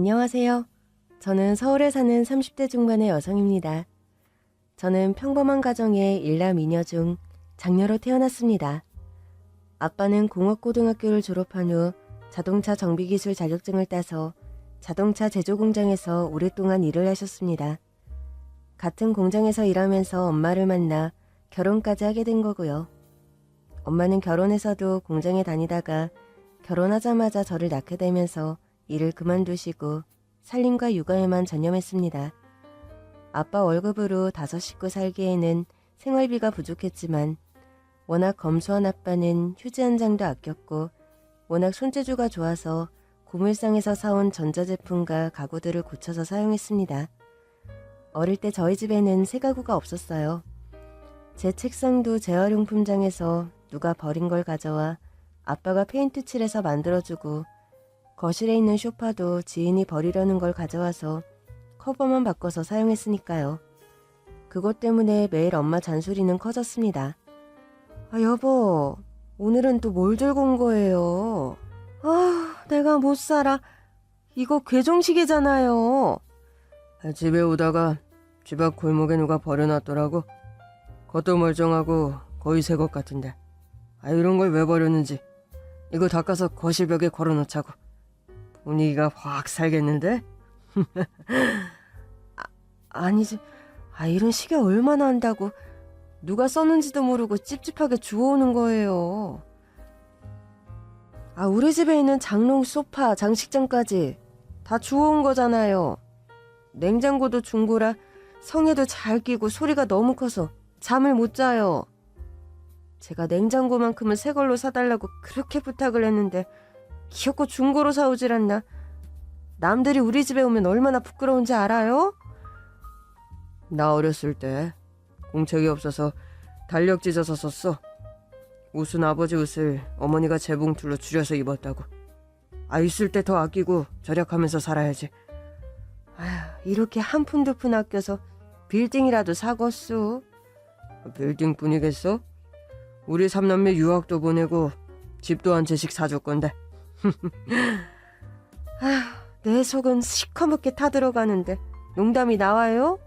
안녕하세요. 저는 서울에 사는 30대 중반의 여성입니다. 저는 평범한 가정의 일남 이녀 중 장녀로 태어났습니다. 아빠는 공업고등학교를 졸업한 후 자동차 정비기술 자격증을 따서 자동차 제조 공장에서 오랫동안 일을 하셨습니다. 같은 공장에서 일하면서 엄마를 만나 결혼까지 하게 된 거고요. 엄마는 결혼해서도 공장에 다니다가 결혼하자마자 저를 낳게 되면서 일을 그만두시고 살림과 육아에만 전념했습니다. 아빠 월급으로 5식구 살기에는 생활비가 부족했지만 워낙 검소한 아빠는 휴지 한 장도 아꼈고 워낙 손재주가 좋아서 고물상에서 사온 전자제품과 가구들을 고쳐서 사용했습니다. 어릴 때 저희 집에는 새 가구가 없었어요. 제 책상도 재활용품장에서 누가 버린 걸 가져와 아빠가 페인트 칠해서 만들어주고 거실에 있는 소파도 지인이 버리려는 걸 가져와서 커버만 바꿔서 사용했으니까요. 그것 때문에 매일 엄마 잔소리는 커졌습니다. 아, 여보, 오늘은 또 뭘 들고 온 거예요? 아, 내가 못 살아. 이거 괴종식이잖아요. 집에 오다가 집 앞 골목에 누가 버려놨더라고. 겉도 멀쩡하고 거의 새 것 같은데. 이런 걸 왜 버렸는지. 이거 닦아서 거실 벽에 걸어놓자고. 분위기가 확 살겠는데? 아니지. 이런 시계 얼마나 한다고. 누가 썼는지도 모르고 찝찝하게 주워오는 거예요. 우리 집에 있는 장롱, 소파, 장식장까지 다 주워온 거잖아요. 냉장고도 중고라 성에도 잘 끼고 소리가 너무 커서 잠을 못 자요. 제가 냉장고만큼은 새 걸로 사달라고 그렇게 부탁을 했는데 귀엽고 중고로 사오질 않나. 남들이 우리 집에 오면 얼마나 부끄러운지 알아요? 나 어렸을 때 공책이 없어서 달력 찢어서 썼어. 옷은 아버지 옷을 어머니가 재봉틀로 줄여서 입었다고. 있을 때 더 아끼고 절약하면서 살아야지. 이렇게 한 푼 두 푼 아껴서 빌딩이라도 사겄소. 빌딩뿐이겠어? 우리 3남매 유학도 보내고 집도 한 채씩 사줄 건데. 내 속은 시커멓게 타들어가는데 농담이 나와요?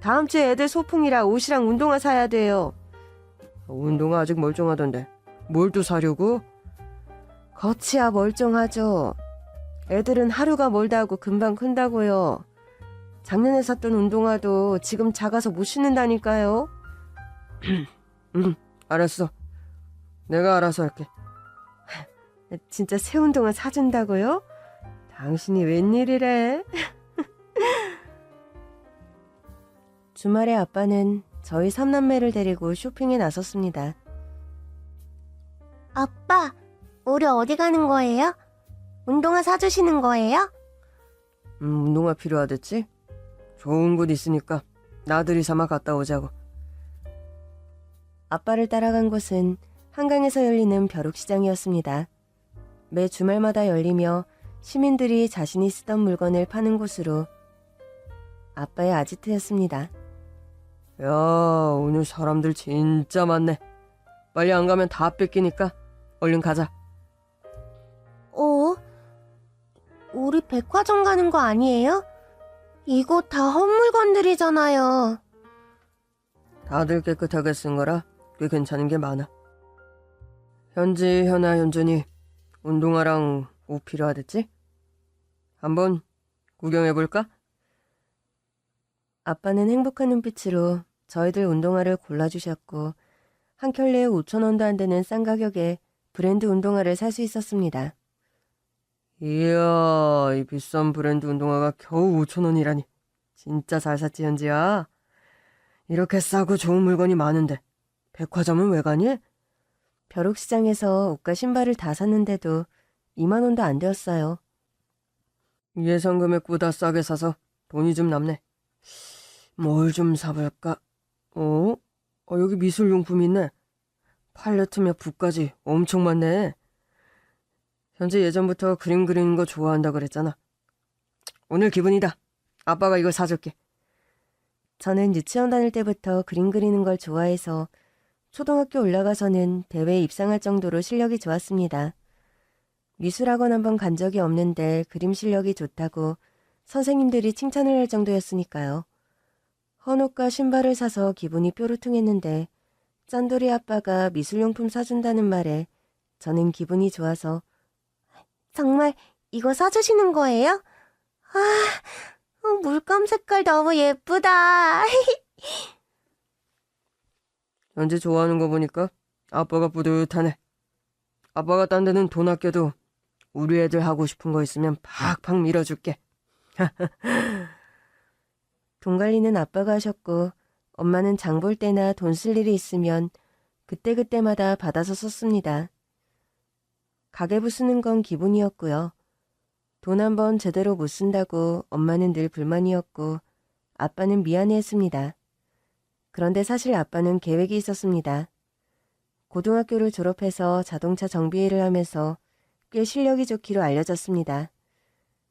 다음 주에 애들 소풍이라 옷이랑 운동화 사야 돼요. 운동화 아직 멀쩡하던데 뭘 또 사려고? 거치야 멀쩡하죠. 애들은 하루가 멀다 하고 금방 큰다고요. 작년에 샀던 운동화도 지금 작아서 못 신는다니까요. 알았어. 내가 알아서 할게. 진짜 새 운동화 사준다고요? 당신이 웬일이래? 주말에 아빠는 저희 3남매를 데리고 쇼핑에 나섰습니다. 아빠, 우리 어디 가는 거예요? 운동화 사주시는 거예요? 운동화 필요하댔지? 좋은 곳 있으니까 나들이 삼아 갔다 오자고. 아빠를 따라간 곳은 한강에서 열리는 벼룩시장이었습니다. 매 주말마다 열리며 시민들이 자신이 쓰던 물건을 파는 곳으로 아빠의 아지트였습니다. 야, 오늘 사람들 진짜 많네. 빨리 안 가면 다 뺏기니까 얼른 가자. 우리 백화점 가는 거 아니에요? 이거 다 헛물건들이잖아요. 다들 깨끗하게 쓴 거라 꽤 괜찮은 게 많아. 현지, 현아, 현준이 운동화랑 옷 필요하댔지? 한번 구경해볼까? 아빠는 행복한 눈빛으로 저희들 운동화를 골라주셨고 한 켤레에 5,000원도 안 되는 싼 가격에 브랜드 운동화를 살 수 있었습니다. 이야, 이 비싼 브랜드 운동화가 겨우 5,000원이라니. 진짜 잘 샀지, 현지야. 이렇게 싸고 좋은 물건이 많은데 백화점은 왜 가니? 벼룩시장에서 옷과 신발을 다 샀는데도 2만 원도 안 되었어요. 예상 금액보다 싸게 사서 돈이 좀 남네. 뭘 좀 사볼까? 여기 미술용품이 있네. 팔레트며 붓까지 엄청 많네. 현재 예전부터 그림 그리는 거 좋아한다 그랬잖아. 오늘 기분이다. 아빠가 이거 사줄게. 저는 유치원 다닐 때부터 그림 그리는 걸 좋아해서 초등학교 올라가서는 대회에 입상할 정도로 실력이 좋았습니다. 미술학원 한번 간 적이 없는데 그림 실력이 좋다고 선생님들이 칭찬을 할 정도였으니까요. 헌옷과 신발을 사서 기분이 뾰루퉁했는데 짠돌이 아빠가 미술용품 사준다는 말에 저는 기분이 좋아서 정말 이거 사주시는 거예요? 물감 색깔 너무 예쁘다. 연지 좋아하는 거 보니까 아빠가 뿌듯하네. 아빠가 딴 데는 돈 아껴도 우리 애들 하고 싶은 거 있으면 팍팍 밀어줄게. 돈 관리는 아빠가 하셨고 엄마는 장볼 때나 돈 쓸 일이 있으면 그때그때마다 받아서 썼습니다. 가계부 쓰는 건 기본이었고요. 돈 한 번 제대로 못 쓴다고 엄마는 늘 불만이었고 아빠는 미안해했습니다. 그런데 사실 아빠는 계획이 있었습니다. 고등학교를 졸업해서 자동차 정비 일을 하면서 꽤 실력이 좋기로 알려졌습니다.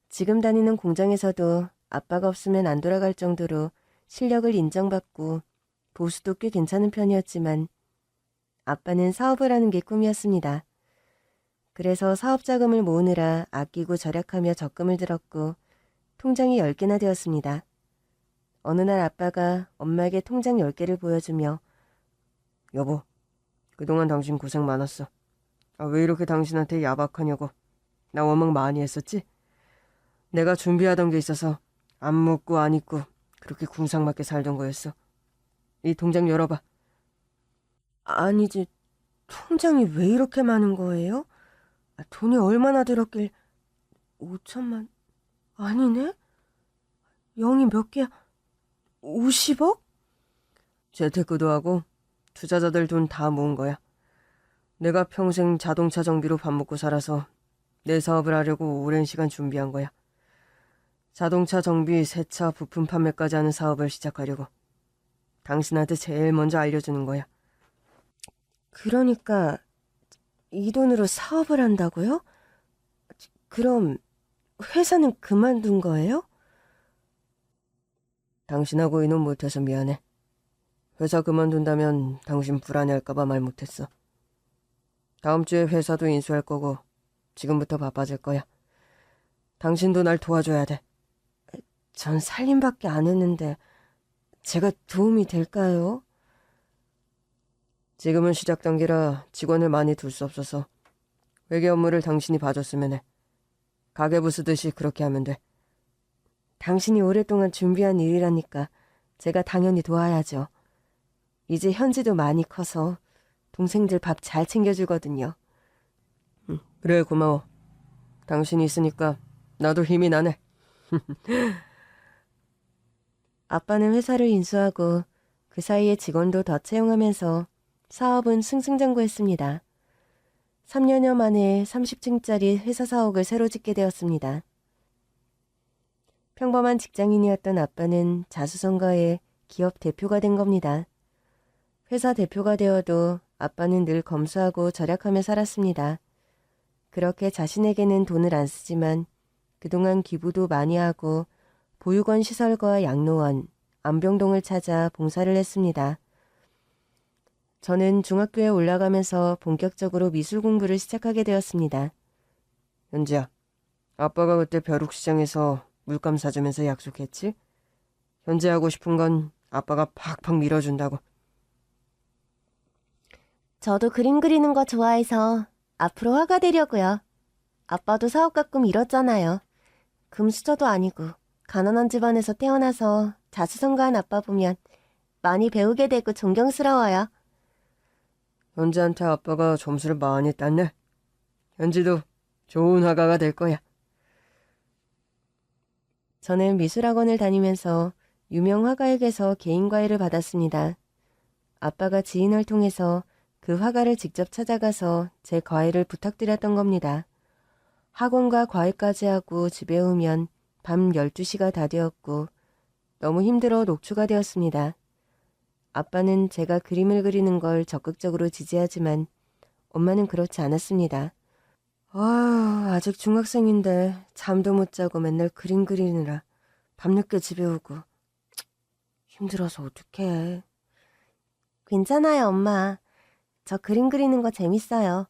지금 다니는 공장에서도 아빠가 없으면 안 돌아갈 정도로 실력을 인정받고 보수도 꽤 괜찮은 편이었지만 아빠는 사업을 하는 게 꿈이었습니다. 그래서 사업 자금을 모으느라 아끼고 절약하며 적금을 들었고 통장이 10개나 되었습니다. 어느 날 아빠가 엄마에게 통장 10개를 보여주며 여보, 그동안 당신 고생 많았어. 왜 이렇게 당신한테 야박하냐고. 나 원망 많이 했었지? 내가 준비하던 게 있어서 안 먹고 안 입고 그렇게 궁상맞게 살던 거였어. 이 통장 열어봐. 아니지, 통장이 왜 이렇게 많은 거예요? 돈이 얼마나 들었길. 5천만... 아니네? 0이 몇 개야? 50억? 재테크도 하고 투자자들 돈 다 모은 거야. 내가 평생 자동차 정비로 밥 먹고 살아서 내 사업을 하려고 오랜 시간 준비한 거야. 자동차 정비, 세차, 부품 판매까지 하는 사업을 시작하려고. 당신한테 제일 먼저 알려주는 거야. 그러니까 이 돈으로 사업을 한다고요? 그럼 회사는 그만둔 거예요? 당신하고 이놈 못해서 미안해. 회사 그만둔다면 당신 불안해할까봐 말 못했어. 다음 주에 회사도 인수할 거고 지금부터 바빠질 거야. 당신도 날 도와줘야 돼. 전 살림밖에 안 했는데 제가 도움이 될까요? 지금은 시작 단계라 직원을 많이 둘 수 없어서 회계 업무를 당신이 봐줬으면 해. 가계부 쓰듯이 그렇게 하면 돼. 당신이 오랫동안 준비한 일이라니까 제가 당연히 도와야죠. 이제 현지도 많이 커서 동생들 밥 잘 챙겨주거든요. 그래, 고마워. 당신이 있으니까 나도 힘이 나네. 아빠는 회사를 인수하고 그 사이에 직원도 더 채용하면서 사업은 승승장구했습니다. 3년여 만에 30층짜리 회사 사옥을 새로 짓게 되었습니다. 평범한 직장인이었던 아빠는 자수성가해 기업 대표가 된 겁니다. 회사 대표가 되어도 아빠는 늘 검소하고 절약하며 살았습니다. 그렇게 자신에게는 돈을 안 쓰지만 그동안 기부도 많이 하고 보육원 시설과 양로원, 안병동을 찾아 봉사를 했습니다. 저는 중학교에 올라가면서 본격적으로 미술 공부를 시작하게 되었습니다. 연지야, 아빠가 그때 벼룩시장에서 물감 사주면서 약속했지? 현재 하고 싶은 건 아빠가 팍팍 밀어준다고. 저도 그림 그리는 거 좋아해서 앞으로 화가 되려고요. 아빠도 사업가 꿈 이뤘잖아요. 금수저도 아니고 가난한 집안에서 태어나서 자수성가한 아빠 보면 많이 배우게 되고 존경스러워요. 현지한테 아빠가 점수를 많이 땄네. 현지도 좋은 화가가 될 거야. 저는 미술학원을 다니면서 유명 화가에게서 개인 과외를 받았습니다. 아빠가 지인을 통해서 그 화가를 직접 찾아가서 제 과외를 부탁드렸던 겁니다. 학원과 과외까지 하고 집에 오면 밤 12시가 다 되었고 너무 힘들어 녹초가 되었습니다. 아빠는 제가 그림을 그리는 걸 적극적으로 지지하지만 엄마는 그렇지 않았습니다. 아직 중학생인데 잠도 못 자고 맨날 그림 그리느라 밤늦게 집에 오고 힘들어서 어떡해. 괜찮아요, 엄마. 저 그림 그리는 거 재밌어요.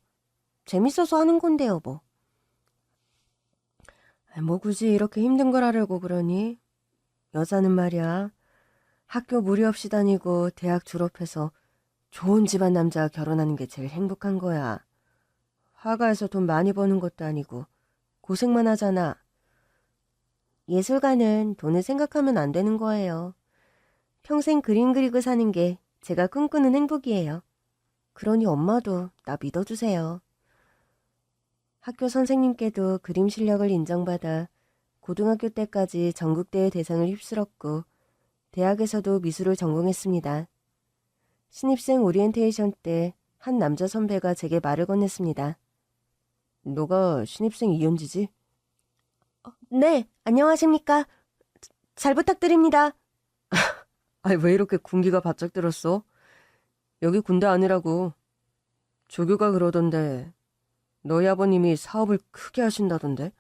재밌어서 하는 건데요, 뭐. 뭐 굳이 이렇게 힘든 걸 하려고 그러니? 여자는 말이야. 학교 무리 없이 다니고 대학 졸업해서 좋은 집안 남자와 결혼하는 게 제일 행복한 거야. 화가에서 돈 많이 버는 것도 아니고 고생만 하잖아. 예술가는 돈을 생각하면 안 되는 거예요. 평생 그림 그리고 사는 게 제가 꿈꾸는 행복이에요. 그러니 엄마도 나 믿어주세요. 학교 선생님께도 그림 실력을 인정받아 고등학교 때까지 전국대회 대상을 휩쓸었고 대학에서도 미술을 전공했습니다. 신입생 오리엔테이션 때 한 남자 선배가 제게 말을 건넸습니다. 너가 신입생 이현지지? 네, 안녕하십니까. 잘 부탁드립니다. 아니 왜 이렇게 군기가 바짝 들었어? 여기 군대 아니라고. 조교가 그러던데 너희 아버님이 사업을 크게 하신다던데?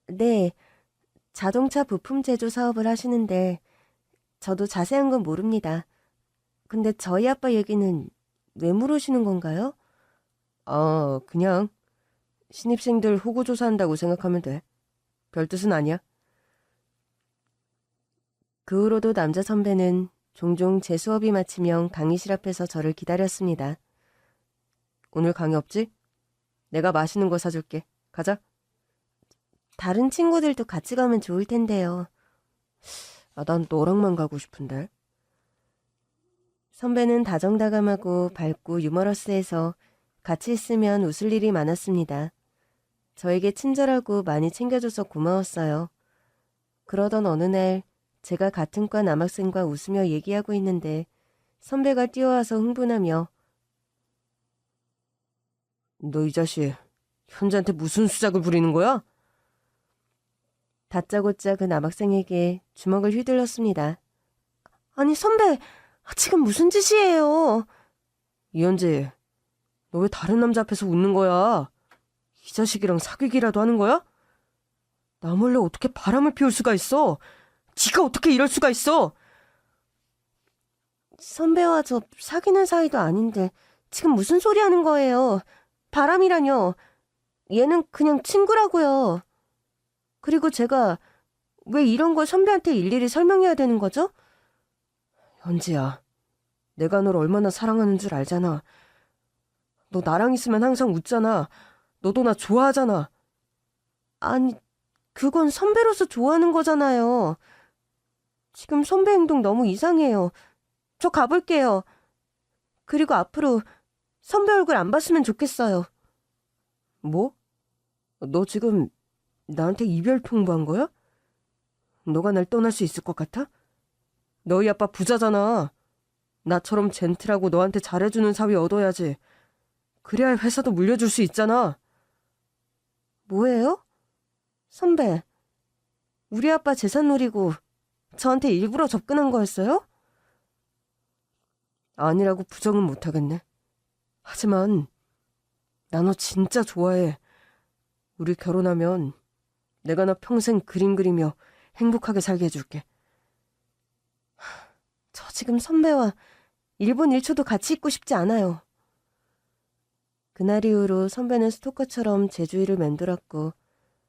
네. 자동차 부품 제조 사업을 하시는데 저도 자세한 건 모릅니다. 근데 저희 아빠 얘기는 왜 물으시는 건가요? 그냥 신입생들 호구조사한다고 생각하면 돼. 별 뜻은 아니야. 그 후로도 남자 선배는 종종 제 수업이 마치면 강의실 앞에서 저를 기다렸습니다. 오늘 강의 없지? 내가 맛있는 거 사줄게. 가자. 다른 친구들도 같이 가면 좋을 텐데요. 난 너랑만 가고 싶은데. 선배는 다정다감하고 밝고 유머러스해서 같이 있으면 웃을 일이 많았습니다. 저에게 친절하고 많이 챙겨줘서 고마웠어요. 그러던 어느 날 제가 같은 과 남학생과 웃으며 얘기하고 있는데 선배가 뛰어와서 흥분하며 너 이 자식, 현지한테 무슨 수작을 부리는 거야? 다짜고짜 그 남학생에게 주먹을 휘둘렀습니다. 아니 선배, 지금 무슨 짓이에요? 이현지, 너 왜 다른 남자 앞에서 웃는 거야? 이 자식이랑 사귀기라도 하는 거야? 나 몰래 어떻게 바람을 피울 수가 있어? 지가 어떻게 이럴 수가 있어? 선배와 저 사귀는 사이도 아닌데 지금 무슨 소리 하는 거예요? 바람이라뇨. 얘는 그냥 친구라고요. 그리고 제가 왜 이런 걸 선배한테 일일이 설명해야 되는 거죠? 현지야, 내가 널 얼마나 사랑하는 줄 알잖아. 너 나랑 있으면 항상 웃잖아. 너도 나 좋아하잖아. 아니, 그건 선배로서 좋아하는 거잖아요. 지금 선배 행동 너무 이상해요. 저 가볼게요. 그리고 앞으로 선배 얼굴 안 봤으면 좋겠어요. 뭐? 너 지금 나한테 이별 통보한 거야? 너가 날 떠날 수 있을 것 같아? 너희 아빠 부자잖아. 나처럼 젠틀하고 너한테 잘해주는 사위 얻어야지. 그래야 회사도 물려줄 수 있잖아. 뭐예요? 선배, 우리 아빠 재산 노리고 저한테 일부러 접근한 거였어요? 아니라고 부정은 못하겠네. 하지만 나 너 진짜 좋아해. 우리 결혼하면 내가 너 평생 그림 그리며 행복하게 살게 해줄게. 저 지금 선배와 1분 1초도 같이 있고 싶지 않아요. 그날 이후로 선배는 스토커처럼 제 주위를 맴돌았고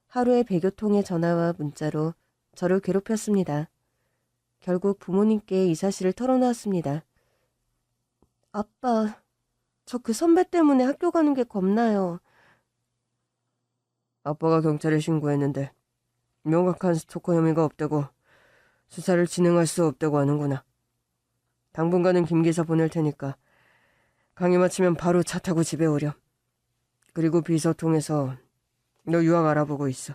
하루에 100여 통의 전화와 문자로 저를 괴롭혔습니다. 결국 부모님께 이 사실을 털어놓았습니다. 아빠, 저 그 선배 때문에 학교 가는 게 겁나요. 아빠가 경찰에 신고했는데 명확한 스토커 혐의가 없다고 수사를 진행할 수 없다고 하는구나. 당분간은 김 기사 보낼 테니까 강의 마치면 바로 차 타고 집에 오렴. 그리고 비서 통해서 너 유학 알아보고 있어.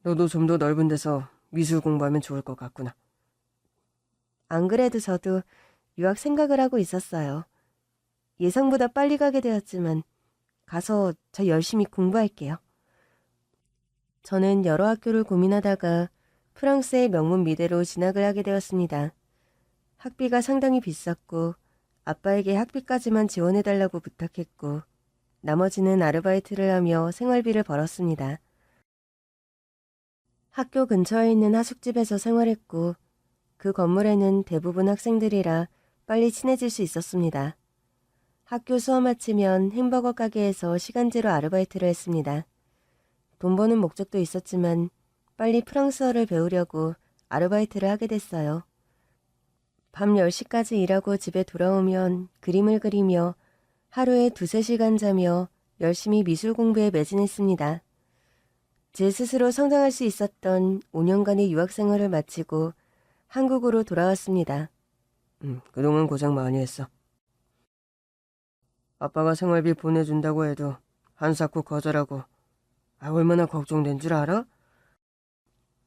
너도 좀 더 넓은 데서 미술 공부하면 좋을 것 같구나. 안 그래도 저도 유학 생각을 하고 있었어요. 예상보다 빨리 가게 되었지만 가서 저 열심히 공부할게요. 저는 여러 학교를 고민하다가 프랑스의 명문 미대로 진학을 하게 되었습니다. 학비가 상당히 비쌌고 아빠에게 학비까지만 지원해달라고 부탁했고 나머지는 아르바이트를 하며 생활비를 벌었습니다. 학교 근처에 있는 하숙집에서 생활했고 그 건물에는 대부분 학생들이라 빨리 친해질 수 있었습니다. 학교 수업 마치면 햄버거 가게에서 시간제로 아르바이트를 했습니다. 돈 버는 목적도 있었지만 빨리 프랑스어를 배우려고 아르바이트를 하게 됐어요. 밤 10시까지 일하고 집에 돌아오면 그림을 그리며 하루에 2~3시간 자며 열심히 미술 공부에 매진했습니다. 제 스스로 성장할 수 있었던 5년간의 유학 생활을 마치고 한국으로 돌아왔습니다. 그동안 고생 많이 했어. 아빠가 생활비 보내준다고 해도 한사코 거절하고 얼마나 걱정된 줄 알아?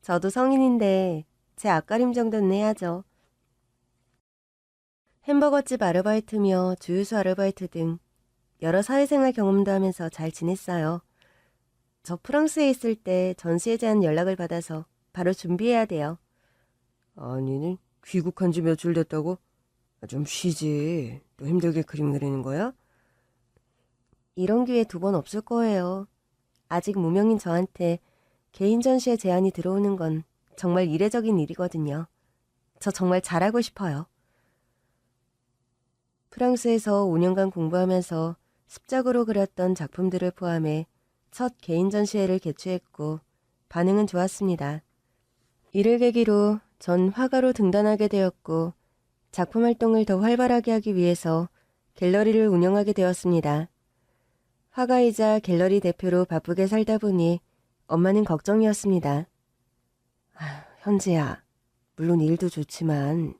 저도 성인인데 제 앞가림 정도는 해야죠. 햄버거집 아르바이트며 주유소 아르바이트 등 여러 사회생활 경험도 하면서 잘 지냈어요. 저 프랑스에 있을 때 전시에 대한 연락을 받아서 바로 준비해야 돼요. 아니, 귀국한 지 며칠 됐다고? 좀 쉬지. 또 힘들게 그림 그리는 거야? 이런 기회 2번 없을 거예요. 아직 무명인 저한테 개인 전시회 제안이 들어오는 건 정말 이례적인 일이거든요. 저 정말 잘하고 싶어요. 프랑스에서 5년간 공부하면서 습작으로 그렸던 작품들을 포함해 첫 개인 전시회를 개최했고 반응은 좋았습니다. 이를 계기로 전 화가로 등단하게 되었고 작품 활동을 더 활발하게 하기 위해서 갤러리를 운영하게 되었습니다. 화가이자 갤러리 대표로 바쁘게 살다 보니 엄마는 걱정이었습니다. 현지야, 물론 일도 좋지만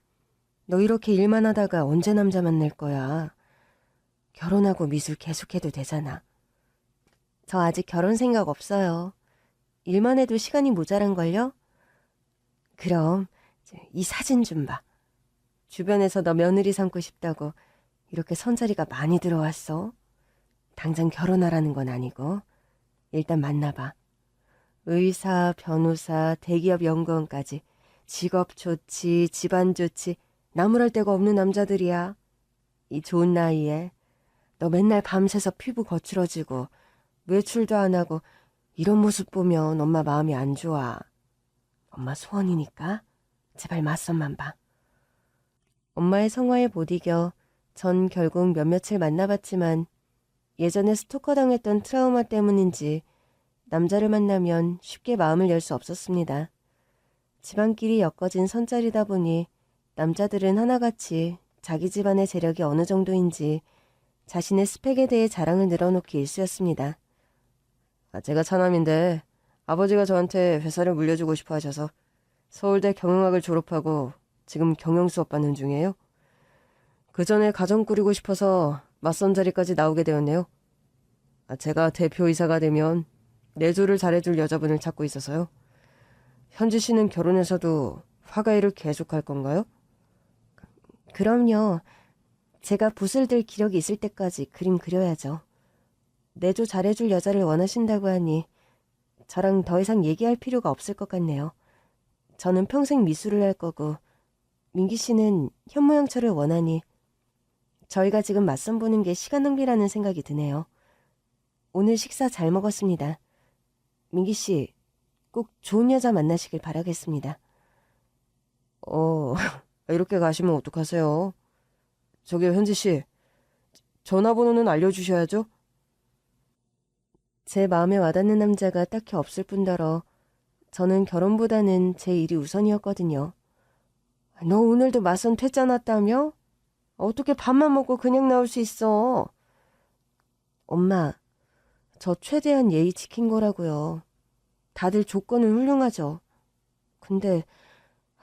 너 이렇게 일만 하다가 언제 남자 만날 거야? 결혼하고 미술 계속해도 되잖아. 저 아직 결혼 생각 없어요. 일만 해도 시간이 모자란걸요? 그럼 이 사진 좀 봐. 주변에서 너 며느리 삼고 싶다고 이렇게 선자리가 많이 들어왔어. 당장 결혼하라는 건 아니고 일단 만나봐. 의사, 변호사, 대기업 연구원까지 직업 좋지, 집안 좋지, 나무랄 데가 없는 남자들이야. 이 좋은 나이에 너 맨날 밤새서 피부 거칠어지고 외출도 안 하고 이런 모습 보면 엄마 마음이 안 좋아. 엄마 소원이니까 제발 맞선만 봐. 엄마의 성화에 못 이겨 전 결국 몇몇을 만나봤지만 예전에 스토커 당했던 트라우마 때문인지 남자를 만나면 쉽게 마음을 열 수 없었습니다. 집안끼리 엮어진 선자리다 보니 남자들은 하나같이 자기 집안의 재력이 어느 정도인지 자신의 스펙에 대해 자랑을 늘어놓기 일쑤였습니다. 제가 차남인데 아버지가 저한테 회사를 물려주고 싶어 하셔서 서울대 경영학을 졸업하고 지금 경영 수업 받는 중이에요. 그 전에 가정 꾸리고 싶어서 맞선 자리까지 나오게 되었네요. 제가 대표이사가 되면 내조를 잘해줄 여자분을 찾고 있어서요. 현지 씨는 결혼해서도 화가 일을 계속할 건가요? 그럼요. 제가 붓을 들 기력이 있을 때까지 그림 그려야죠. 내조 잘해줄 여자를 원하신다고 하니 저랑 더 이상 얘기할 필요가 없을 것 같네요. 저는 평생 미술을 할 거고 민기 씨는 현모양처를 원하니 저희가 지금 맞선 보는 게 시간 낭비라는 생각이 드네요. 오늘 식사 잘 먹었습니다. 민기 씨, 꼭 좋은 여자 만나시길 바라겠습니다. 이렇게 가시면 어떡하세요? 저기 현지 씨, 전화번호는 알려주셔야죠. 제 마음에 와닿는 남자가 딱히 없을 뿐더러 저는 결혼보다는 제 일이 우선이었거든요. 너 오늘도 맞선 퇴짜 났다며? 어떻게 밥만 먹고 그냥 나올 수 있어? 엄마, 저 최대한 예의 지킨 거라고요. 다들 조건은 훌륭하죠. 근데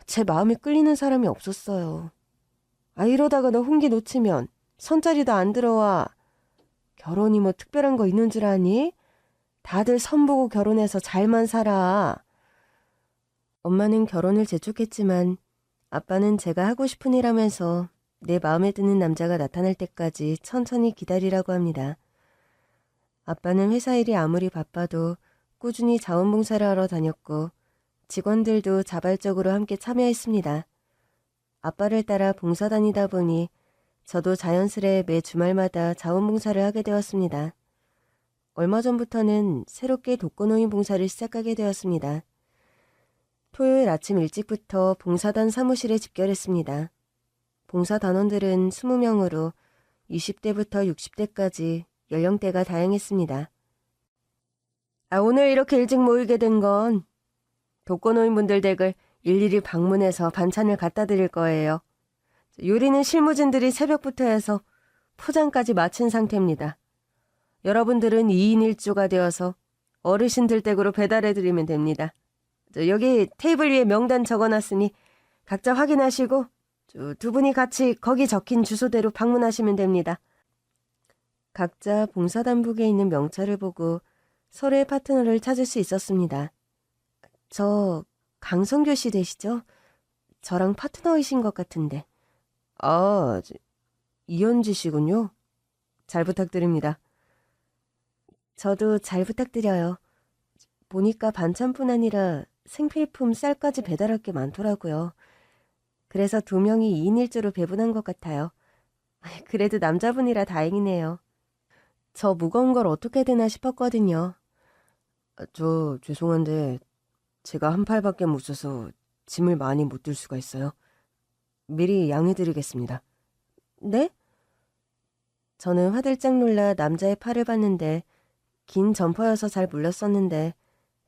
제 마음이 끌리는 사람이 없었어요. 이러다가 너 hun기 놓치면 선자리도 안 들어와. 결혼이 뭐 특별한 거 있는 줄 아니? 다들 선보고 결혼해서 잘만 살아. 엄마는 결혼을 재촉했지만 아빠는 제가 하고 싶은 일 하면서 내 마음에 드는 남자가 나타날 때까지 천천히 기다리라고 합니다. 아빠는 회사 일이 아무리 바빠도 꾸준히 자원봉사를 하러 다녔고 직원들도 자발적으로 함께 참여했습니다. 아빠를 따라 봉사 다니다 보니 저도 자연스레 매 주말마다 자원봉사를 하게 되었습니다. 얼마 전부터는 새롭게 독거노인 봉사를 시작하게 되었습니다. 토요일 아침 일찍부터 봉사단 사무실에 집결했습니다. 봉사단원들은 20명으로 20대부터 60대까지 연령대가 다양했습니다. 오늘 이렇게 일찍 모이게 된 건 독거노인분들 댁을 일일이 방문해서 반찬을 갖다 드릴 거예요. 요리는 실무진들이 새벽부터 해서 포장까지 마친 상태입니다. 여러분들은 2인 1조가 되어서 어르신들 댁으로 배달해드리면 됩니다. 여기 테이블 위에 명단 적어놨으니 각자 확인하시고 두 분이 같이 거기 적힌 주소대로 방문하시면 됩니다. 각자 봉사단북에 있는 명찰을 보고 서로의 파트너를 찾을 수 있었습니다. 저 강성교 씨 되시죠? 저랑 파트너이신 것 같은데. 이현지 씨군요. 잘 부탁드립니다. 저도 잘 부탁드려요. 보니까 반찬뿐 아니라 생필품 쌀까지 배달할 게 많더라고요. 그래서 2명이 2인 1조로 배분한 것 같아요. 그래도 남자분이라 다행이네요. 저 무거운 걸 어떻게 되나 싶었거든요. 저 죄송한데 제가 한 팔밖에 못 써서 짐을 많이 못 들 수가 있어요. 미리 양해드리겠습니다. 네? 저는 화들짝 놀라 남자의 팔을 봤는데 긴 점퍼여서 잘 몰랐었는데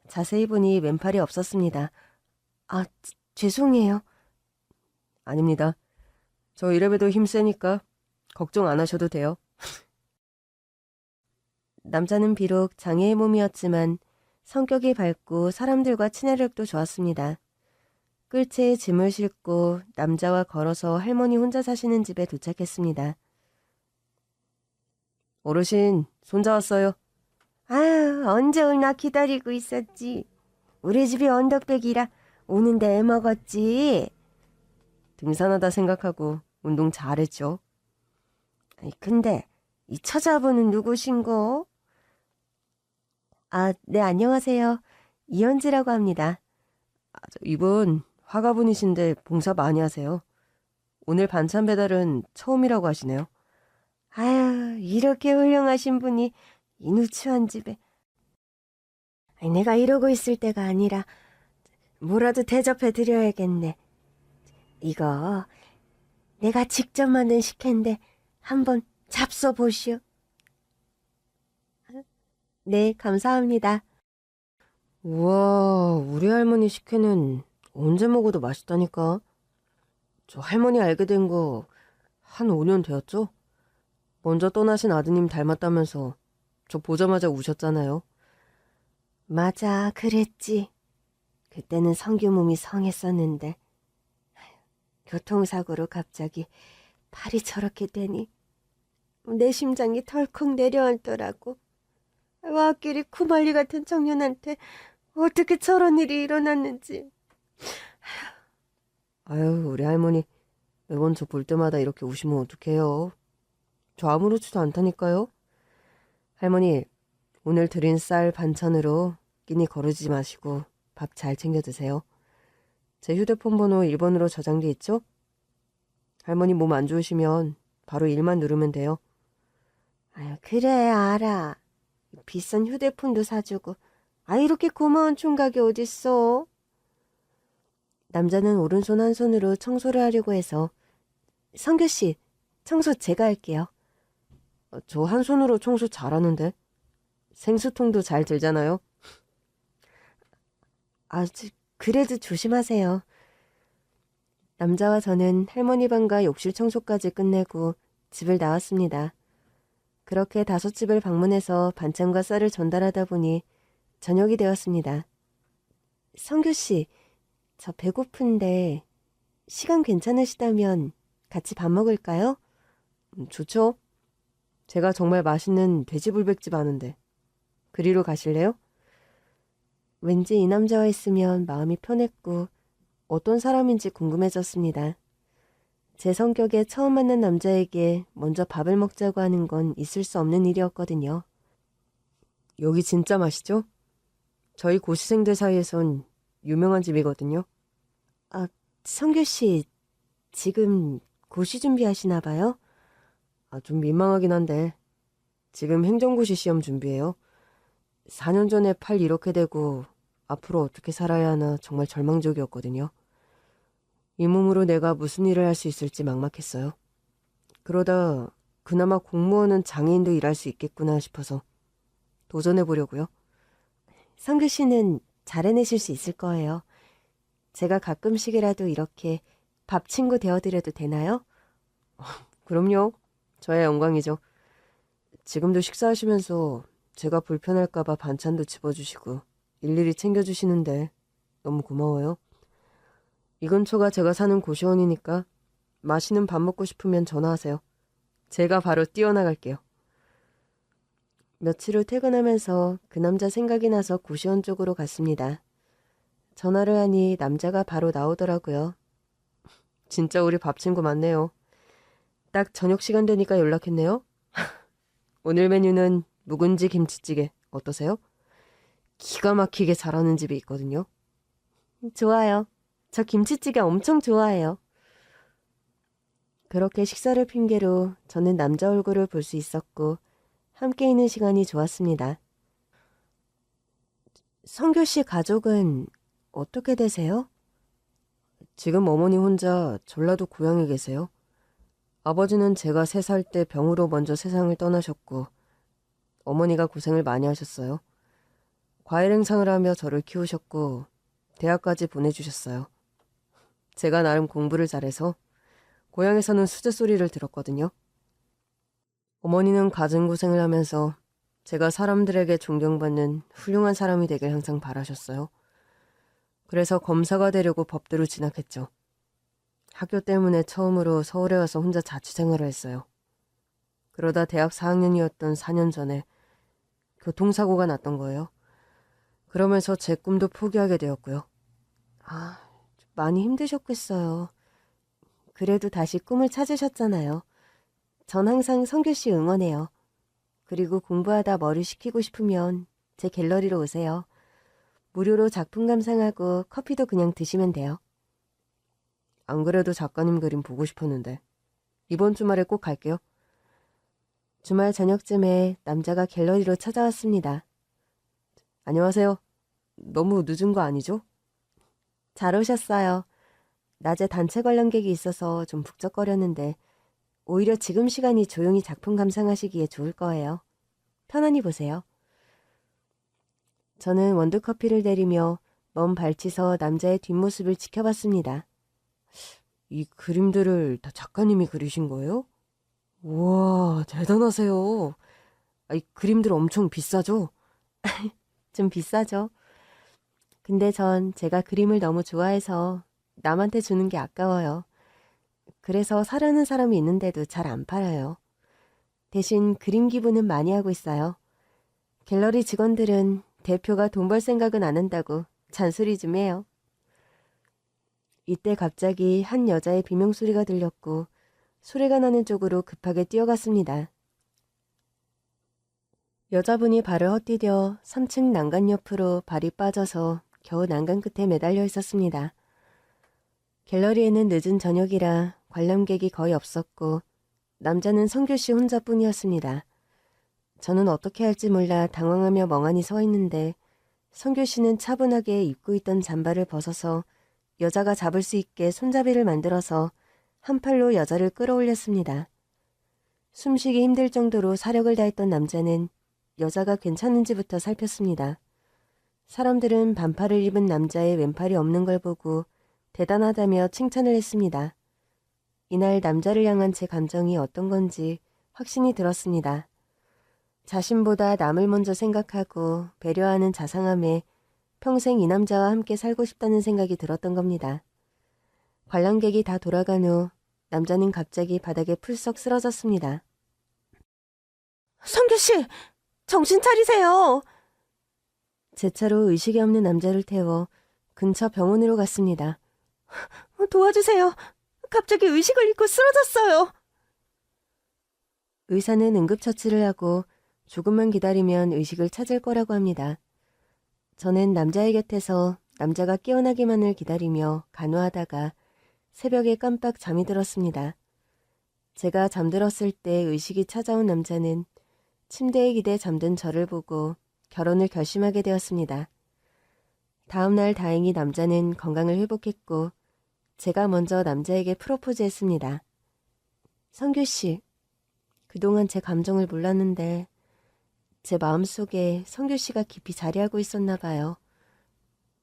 자세히 보니 왼팔이 없었습니다. 죄송해요. 아닙니다. 저 이래봬도 힘세니까 걱정 안 하셔도 돼요. 남자는 비록 장애의 몸이었지만 성격이 밝고 사람들과 친화력도 좋았습니다. 끌채에 짐을 싣고 남자와 걸어서 할머니 혼자 사시는 집에 도착했습니다. 어르신, 손자 왔어요. 언제 올나 기다리고 있었지. 우리 집이 언덕백이라 오는데 애먹었지. 등산하다 생각하고 운동 잘했죠. 근데 이 처자분은 누구신고? 네, 안녕하세요. 이현지라고 합니다. 이분 화가분이신데 봉사 많이 하세요. 오늘 반찬 배달은 처음이라고 하시네요. 이렇게 훌륭하신 분이 이 누추한 집에. 내가 이러고 있을 때가 아니라 뭐라도 대접해 드려야겠네. 이거 내가 직접 만든 식혜인데 한번 잡숴 보시오. 네, 감사합니다. 우와, 우리 할머니 식혜는 언제 먹어도 맛있다니까. 저 할머니 알게 된 거 한 5년 되었죠? 먼저 떠나신 아드님 닮았다면서 저 보자마자 우셨잖아요. 맞아, 그랬지. 그때는 성규 몸이 성했었는데 교통사고로 갑자기 팔이 저렇게 되니 내 심장이 덜컥 내려앉더라고. 와끼리 쿠말리 같은 청년한테 어떻게 저런 일이 일어났는지. 우리 할머니 매번 저 볼 때마다 이렇게 우시면 어떡해요. 저 아무렇지도 않다니까요. 할머니, 오늘 드린 쌀 반찬으로 끼니 거르지 마시고 밥 잘 챙겨 드세요. 제 휴대폰 번호 1번으로 저장돼 있죠? 할머니 몸 안 좋으시면 바로 1만 누르면 돼요. 그래, 알아. 비싼 휴대폰도 사주고. 이렇게 고마운 총각이 어딨어? 남자는 오른손 한 손으로 청소를 하려고 해서 성규씨, 청소 제가 할게요. 저 한 손으로 청소 잘하는데. 생수통도 잘 들잖아요. 그래도 조심하세요. 남자와 저는 할머니 방과 욕실 청소까지 끝내고 집을 나왔습니다. 그렇게 5집을 방문해서 반찬과 쌀을 전달하다 보니 저녁이 되었습니다. 성규씨, 저 배고픈데 시간 괜찮으시다면 같이 밥 먹을까요? 좋죠. 제가 정말 맛있는 돼지불백집 아는데 그리로 가실래요? 왠지 이 남자와 있으면 마음이 편했고 어떤 사람인지 궁금해졌습니다. 제 성격에 처음 만난 남자에게 먼저 밥을 먹자고 하는 건 있을 수 없는 일이었거든요. 여기 진짜 맛있죠? 저희 고시생들 사이에선 유명한 집이거든요. 성규씨, 지금 고시 준비하시나 봐요? 좀 민망하긴 한데 지금 행정고시 시험 준비해요. 4년 전에 팔 이렇게 되고 앞으로 어떻게 살아야 하나 정말 절망적이었거든요. 이 몸으로 내가 무슨 일을 할 수 있을지 막막했어요. 그러다 그나마 공무원은 장애인도 일할 수 있겠구나 싶어서 도전해보려고요. 성규 씨는 잘 해내실 수 있을 거예요. 제가 가끔씩이라도 이렇게 밥 친구 되어드려도 되나요? 그럼요. 저의 영광이죠. 지금도 식사하시면서 제가 불편할까봐 반찬도 집어주시고 일일이 챙겨주시는데 너무 고마워요. 이 근처가 제가 사는 고시원이니까 맛있는 밥 먹고 싶으면 전화하세요. 제가 바로 뛰어나갈게요. 며칠 후 퇴근하면서 그 남자 생각이 나서 고시원 쪽으로 갔습니다. 전화를 하니 남자가 바로 나오더라고요. 진짜 우리 밥 친구 맞네요. 딱 저녁 시간 되니까 연락했네요. 오늘 메뉴는 묵은지 김치찌개 어떠세요? 기가 막히게 잘하는 집이 있거든요. 좋아요. 저 김치찌개 엄청 좋아해요. 그렇게 식사를 핑계로 저는 남자 얼굴을 볼 수 있었고 함께 있는 시간이 좋았습니다. 성규 씨 가족은 어떻게 되세요? 지금 어머니 혼자 전라도 고향에 계세요. 아버지는 제가 3살 때 병으로 먼저 세상을 떠나셨고 어머니가 고생을 많이 하셨어요. 과일 행상을 하며 저를 키우셨고 대학까지 보내주셨어요. 제가 나름 공부를 잘해서 고향에서는 수제 소리를 들었거든요. 어머니는 갖은 고생을 하면서 제가 사람들에게 존경받는 훌륭한 사람이 되길 항상 바라셨어요. 그래서 검사가 되려고 법대로 진학했죠. 학교 때문에 처음으로 서울에 와서 혼자 자취생활을 했어요. 그러다 대학 4학년이었던 4년 전에 교통사고가 났던 거예요. 그러면서 제 꿈도 포기하게 되었고요. 많이 힘드셨겠어요. 그래도 다시 꿈을 찾으셨잖아요. 전 항상 성규 씨 응원해요. 그리고 공부하다 머리 식히고 싶으면 제 갤러리로 오세요. 무료로 작품 감상하고 커피도 그냥 드시면 돼요. 안 그래도 작가님 그림 보고 싶었는데 이번 주말에 꼭 갈게요. 주말 저녁쯤에 남자가 갤러리로 찾아왔습니다. 안녕하세요. 너무 늦은 거 아니죠? 잘 오셨어요. 낮에 단체 관람객이 있어서 좀 북적거렸는데 오히려 지금 시간이 조용히 작품 감상하시기에 좋을 거예요. 편안히 보세요. 저는 원두커피를 내리며 먼 발치서 남자의 뒷모습을 지켜봤습니다. 이 그림들을 다 작가님이 그리신 거예요? 우와, 대단하세요. 이 그림들 엄청 비싸죠? 좀 비싸죠. 근데 전 제가 그림을 너무 좋아해서 남한테 주는 게 아까워요. 그래서 사려는 사람이 있는데도 잘 안 팔아요. 대신 그림 기부는 많이 하고 있어요. 갤러리 직원들은 대표가 돈 벌 생각은 안 한다고 잔소리 좀 해요. 이때 갑자기 한 여자의 비명소리가 들렸고 소리가 나는 쪽으로 급하게 뛰어갔습니다. 여자분이 발을 헛디뎌 3층 난간 옆으로 발이 빠져서 겨우 난간 끝에 매달려 있었습니다. 갤러리에는 늦은 저녁이라 관람객이 거의 없었고 남자는 성규 씨 혼자뿐이었습니다. 저는 어떻게 할지 몰라 당황하며 멍하니 서 있는데 성규 씨는 차분하게 입고 있던 잠바를 벗어서 여자가 잡을 수 있게 손잡이를 만들어서 한 팔로 여자를 끌어올렸습니다. 숨쉬기 힘들 정도로 사력을 다했던 남자는 여자가 괜찮은지부터 살폈습니다. 사람들은 반팔을 입은 남자의 왼팔이 없는 걸 보고 대단하다며 칭찬을 했습니다. 이날 남자를 향한 제 감정이 어떤 건지 확신이 들었습니다. 자신보다 남을 먼저 생각하고 배려하는 자상함에 평생 이 남자와 함께 살고 싶다는 생각이 들었던 겁니다. 관람객이 다 돌아간 후 남자는 갑자기 바닥에 풀썩 쓰러졌습니다. 성규 씨! 정신 차리세요! 제 차로 의식이 없는 남자를 태워 근처 병원으로 갔습니다. 도와주세요. 갑자기 의식을 잃고 쓰러졌어요. 의사는 응급처치를 하고 조금만 기다리면 의식을 찾을 거라고 합니다. 저는 남자의 곁에서 남자가 깨어나기만을 기다리며 간호하다가 새벽에 깜빡 잠이 들었습니다. 제가 잠들었을 때 의식이 찾아온 남자는 침대에 기대 잠든 저를 보고 결혼을 결심하게 되었습니다. 다음 날 다행히 남자는 건강을 회복했고 제가 먼저 남자에게 프로포즈했습니다. 성규 씨, 그동안 제 감정을 몰랐는데 제 마음속에 성규 씨가 깊이 자리하고 있었나 봐요.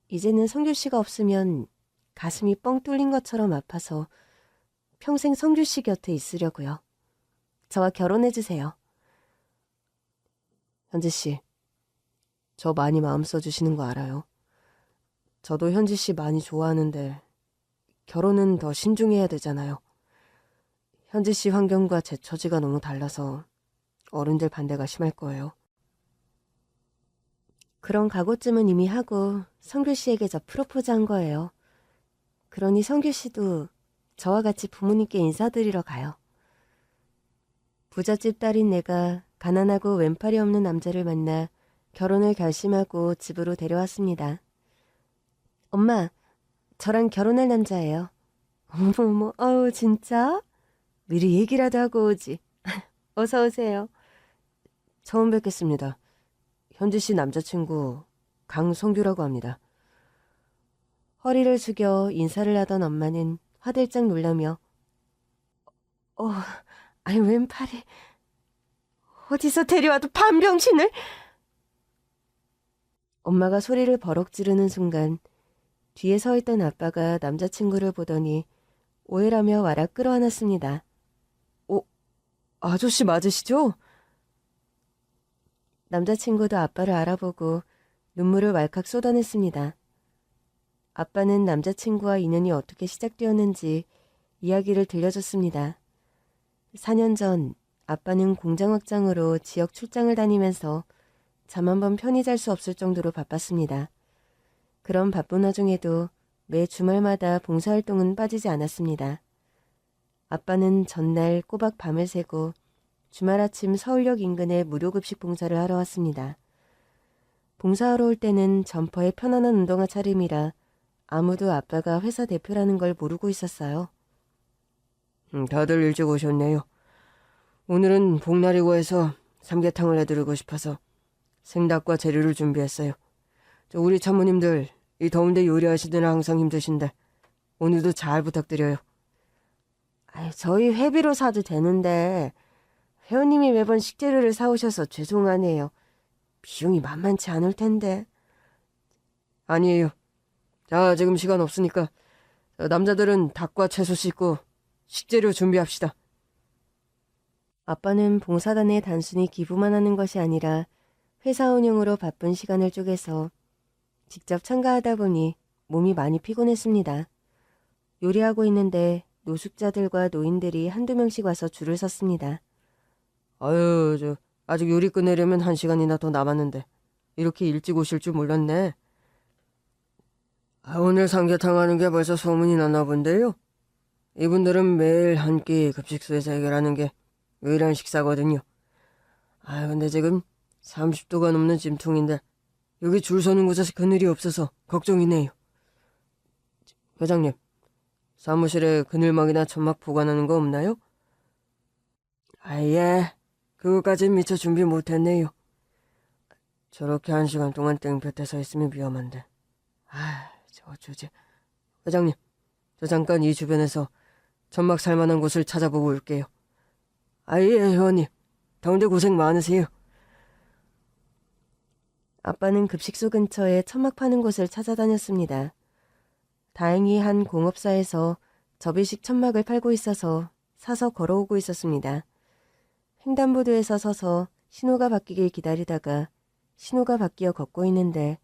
이제는 성규 씨가 없으면 가슴이 뻥 뚫린 것처럼 아파서 평생 성규 씨 곁에 있으려고요. 저와 결혼해주세요. 현지 씨, 저 많이 마음 써주시는 거 알아요. 저도 현지 씨 많이 좋아하는데 결혼은 더 신중해야 되잖아요. 현지 씨 환경과 제 처지가 너무 달라서 어른들 반대가 심할 거예요. 그런 각오쯤은 이미 하고 성규 씨에게 저 프로포즈한 거예요. 그러니 성규 씨도 저와 같이 부모님께 인사드리러 가요. 부잣집 딸인 내가 가난하고 왼팔이 없는 남자를 만나 결혼을 결심하고 집으로 데려왔습니다. 엄마, 저랑 결혼할 남자예요. 어머어머, 어우 진짜? 미리 얘기라도 하고 오지. 어서 오세요. 처음 뵙겠습니다. 현지 씨 남자친구 강성규라고 합니다. 허리를 숙여 인사를 하던 엄마는 화들짝 놀라며 아니 왼팔이 어디서 데려와도 반병신을? 엄마가 소리를 버럭 지르는 순간 뒤에 서 있던 아빠가 남자친구를 보더니 오해라며 와락 끌어안았습니다. 아저씨 맞으시죠? 남자친구도 아빠를 알아보고 눈물을 왈칵 쏟아냈습니다. 아빠는 남자친구와 인연이 어떻게 시작되었는지 이야기를 들려줬습니다. 4년 전 아빠는 공장 확장으로 지역 출장을 다니면서 잠 한 번 편히 잘 수 없을 정도로 바빴습니다. 그런 바쁜 와중에도 매 주말마다 봉사활동은 빠지지 않았습니다. 아빠는 전날 꼬박 밤을 새고 주말 아침 서울역 인근에 무료급식 봉사를 하러 왔습니다. 봉사하러 올 때는 점퍼에 편안한 운동화 차림이라 아무도 아빠가 회사 대표라는 걸 모르고 있었어요. 다들 일찍 오셨네요. 오늘은 복날이고 해서 삼계탕을 해드리고 싶어서 생닭과 재료를 준비했어요. 우리 참모님들 이 더운데 요리하시느라 항상 힘드신데 오늘도 잘 부탁드려요. 저희 회비로 사도 되는데 회원님이 매번 식재료를 사오셔서 죄송하네요. 비용이 만만치 않을 텐데. 아니에요. 자, 지금 시간 없으니까 남자들은 닭과 채소 씻고 식재료 준비합시다. 아빠는 봉사단에 단순히 기부만 하는 것이 아니라 회사 운영으로 바쁜 시간을 쪼개서 직접 참가하다 보니 몸이 많이 피곤했습니다. 요리하고 있는데 노숙자들과 노인들이 한두 명씩 와서 줄을 섰습니다. 아직 요리 끝내려면 1시간이나 더 남았는데 이렇게 일찍 오실 줄 몰랐네. 오늘 삼계탕 하는 게 벌써 소문이 났나 본데요. 이분들은 매일 한 끼 급식소에서 해결하는 게 유일한 식사거든요. 근데 지금 30도가 넘는 찜통인데 여기 줄 서는 곳에서 그늘이 없어서 걱정이네요. 회장님, 사무실에 그늘막이나 천막 보관하는 거 없나요? 예. 그거까진 미처 준비 못했네요. 저렇게 1시간 동안 땡볕에 서 있으면 위험한데. 어쩌지. 회장님, 저 잠깐 이 주변에서 천막 살만한 곳을 찾아보고 올게요. 예, 회원님. 더운데 고생 많으세요. 아빠는 급식소 근처에 천막 파는 곳을 찾아다녔습니다. 다행히 한 공업사에서 접이식 천막을 팔고 있어서 사서 걸어오고 있었습니다. 횡단보도에서 서서 신호가 바뀌길 기다리다가 신호가 바뀌어 걷고 있는데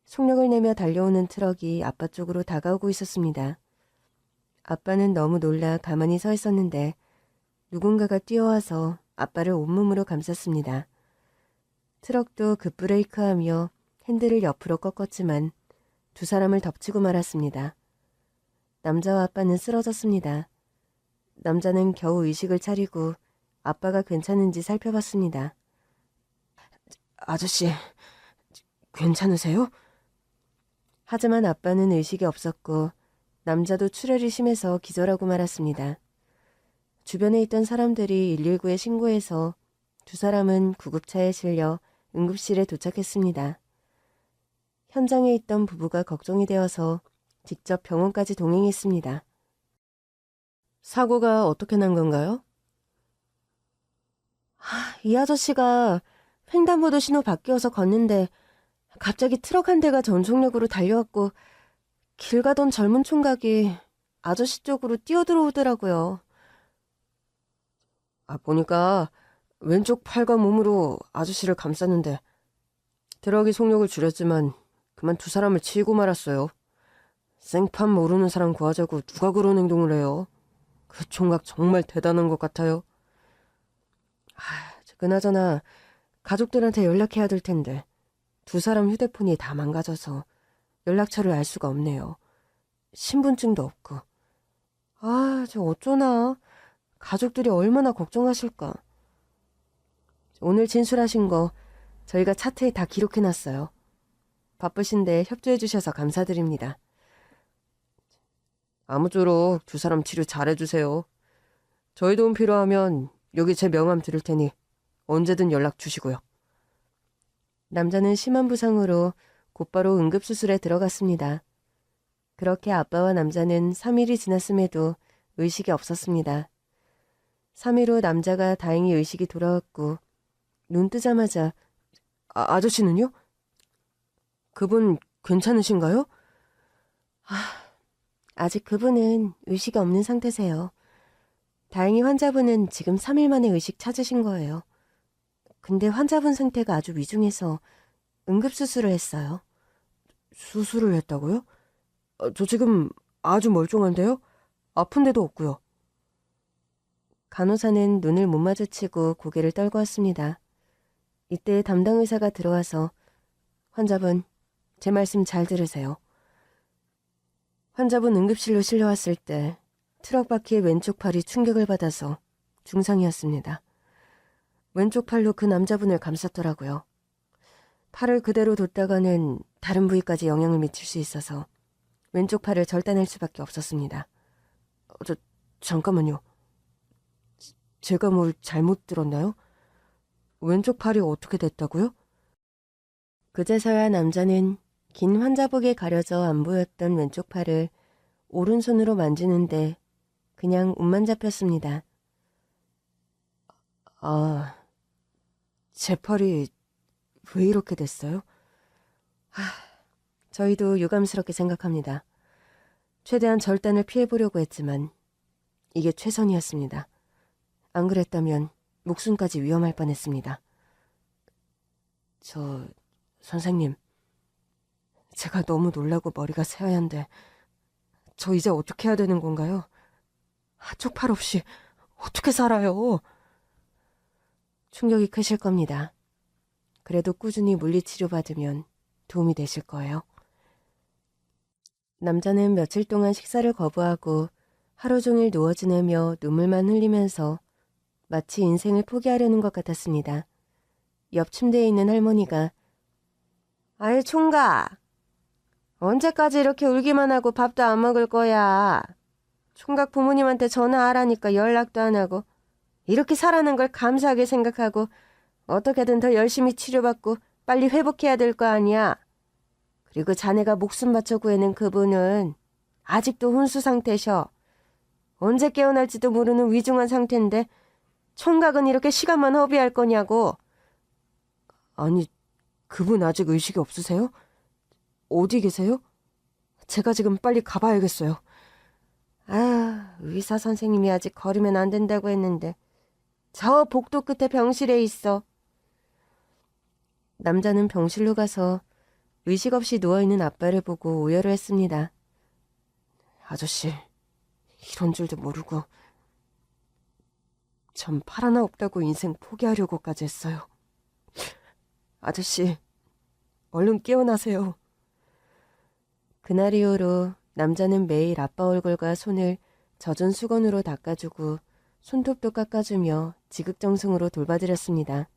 속력을 내며 달려오는 트럭이 아빠 쪽으로 다가오고 있었습니다. 아빠는 너무 놀라 가만히 서 있었는데 누군가가 뛰어와서 아빠를 온몸으로 감쌌습니다. 트럭도 급브레이크하며 핸들을 옆으로 꺾었지만 두 사람을 덮치고 말았습니다. 남자와 아빠는 쓰러졌습니다. 남자는 겨우 의식을 차리고 아빠가 괜찮은지 살펴봤습니다. 아저씨, 괜찮으세요? 하지만 아빠는 의식이 없었고 남자도 출혈이 심해서 기절하고 말았습니다. 주변에 있던 사람들이 119에 신고해서 두 사람은 구급차에 실려 응급실에 도착했습니다. 현장에 있던 부부가 걱정이 되어서 직접 병원까지 동행했습니다. 사고가 어떻게 난 건가요? 이 아저씨가 횡단보도 신호 바뀌어서 걷는데 갑자기 트럭 한 대가 전속력으로 달려왔고 길 가던 젊은 총각이 아저씨 쪽으로 뛰어들어오더라고요. 보니까 왼쪽 팔과 몸으로 아저씨를 감쌌는데 트럭이 속력을 줄였지만 그만 두 사람을 치고 말았어요. 생판 모르는 사람 구하자고 누가 그런 행동을 해요. 그 총각 정말 대단한 것 같아요. 그나저나 가족들한테 연락해야 될 텐데 두 사람 휴대폰이 다 망가져서 연락처를 알 수가 없네요. 신분증도 없고. 저 어쩌나. 가족들이 얼마나 걱정하실까. 오늘 진술하신 거 저희가 차트에 다 기록해놨어요. 바쁘신데 협조해주셔서 감사드립니다. 아무쪼록 두 사람 치료 잘해주세요. 저희 도움 필요하면 여기 제 명함 드릴 테니 언제든 연락 주시고요. 남자는 심한 부상으로 곧바로 응급수술에 들어갔습니다. 그렇게 아빠와 남자는 3일이 지났음에도 의식이 없었습니다. 3일 후 남자가 다행히 의식이 돌아왔고 눈 뜨자마자 아저씨는요? 그분 괜찮으신가요? 아직 그분은 의식이 없는 상태세요. 다행히 환자분은 지금 3일 만에 의식 찾으신 거예요. 근데 환자분 상태가 아주 위중해서 응급수술을 했어요. 수술을 했다고요? 저 지금 아주 멀쩡한데요? 아픈 데도 없고요. 간호사는 눈을 못 마주치고 고개를 떨고 왔습니다. 이때 담당 의사가 들어와서 환자분, 제 말씀 잘 들으세요. 환자분 응급실로 실려왔을 때 트럭 바퀴의 왼쪽 팔이 충격을 받아서 중상이었습니다. 왼쪽 팔로 그 남자분을 감쌌더라고요. 팔을 그대로 뒀다가는 다른 부위까지 영향을 미칠 수 있어서 왼쪽 팔을 절단할 수밖에 없었습니다. 잠깐만요. 제가 뭘 잘못 들었나요? 왼쪽 팔이 어떻게 됐다고요? 그제서야 남자는 긴 환자복에 가려져 안 보였던 왼쪽 팔을 오른손으로 만지는데 그냥 운만 잡혔습니다. 제 팔이 왜 이렇게 됐어요? 저희도 유감스럽게 생각합니다. 최대한 절단을 피해보려고 했지만 이게 최선이었습니다. 안 그랬다면 목숨까지 위험할 뻔했습니다. 선생님, 제가 너무 놀라고 머리가 새하얀데 저 이제 어떻게 해야 되는 건가요? 한쪽 팔 없이 어떻게 살아요? 충격이 크실 겁니다. 그래도 꾸준히 물리치료 받으면 도움이 되실 거예요. 남자는 며칠 동안 식사를 거부하고 하루 종일 누워 지내며 눈물만 흘리면서 마치 인생을 포기하려는 것 같았습니다. 옆 침대에 있는 할머니가 아이 총각, 언제까지 이렇게 울기만 하고 밥도 안 먹을 거야. 총각 부모님한테 전화하라니까 연락도 안 하고 이렇게 살아난 걸 감사하게 생각하고 어떻게든 더 열심히 치료받고 빨리 회복해야 될 거 아니야. 그리고 자네가 목숨 바쳐 구해낸 그분은 아직도 혼수 상태셔. 언제 깨어날지도 모르는 위중한 상태인데 총각은 이렇게 시간만 허비할 거냐고. 아니, 그분 아직 의식이 없으세요? 어디 계세요? 제가 지금 빨리 가봐야겠어요. 의사 선생님이 아직 걸으면 안 된다고 했는데 저 복도 끝에 병실에 있어. 남자는 병실로 가서 의식 없이 누워있는 아빠를 보고 오열을 했습니다. 아저씨, 이런 줄도 모르고 전 팔 하나 없다고 인생 포기하려고까지 했어요. 아저씨, 얼른 깨어나세요. 그날 이후로 남자는 매일 아빠 얼굴과 손을 젖은 수건으로 닦아주고 손톱도 깎아주며 지극정성으로 돌봐드렸습니다.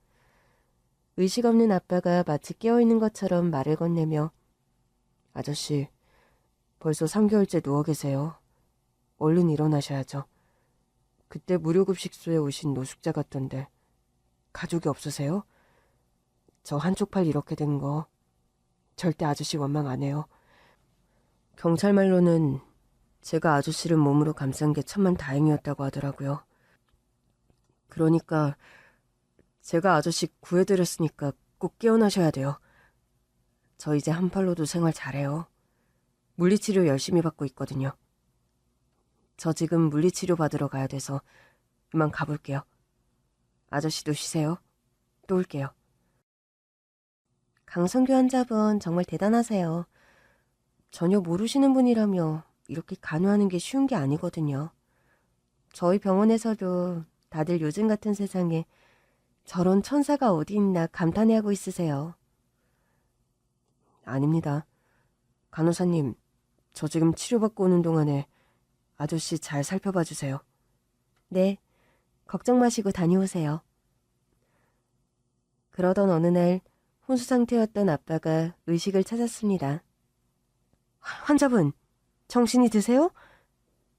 의식 없는 아빠가 마치 깨어있는 것처럼 말을 건네며 아저씨, 벌써 3개월째 누워 계세요. 얼른 일어나셔야죠. 그때 무료급식소에 오신 노숙자 같던데 가족이 없으세요? 저 한쪽 팔 이렇게 된 거 절대 아저씨 원망 안 해요. 경찰 말로는 제가 아저씨를 몸으로 감싼 게 천만 다행이었다고 하더라고요. 그러니까 제가 아저씨 구해드렸으니까 꼭 깨어나셔야 돼요. 저 이제 한팔로도 생활 잘해요. 물리치료 열심히 받고 있거든요. 저 지금 물리치료 받으러 가야 돼서 이만 가볼게요. 아저씨도 쉬세요. 또 올게요. 강성규 환자분 정말 대단하세요. 전혀 모르시는 분이라며 이렇게 간호하는 게 쉬운 게 아니거든요. 저희 병원에서도 다들 요즘 같은 세상에 저런 천사가 어디 있나 감탄해하고 있으세요. 아닙니다. 간호사님, 저 지금 치료받고 오는 동안에 아저씨 잘 살펴봐 주세요. 네, 걱정 마시고 다녀오세요. 그러던 어느 날 혼수 상태였던 아빠가 의식을 찾았습니다. 환자분, 정신이 드세요?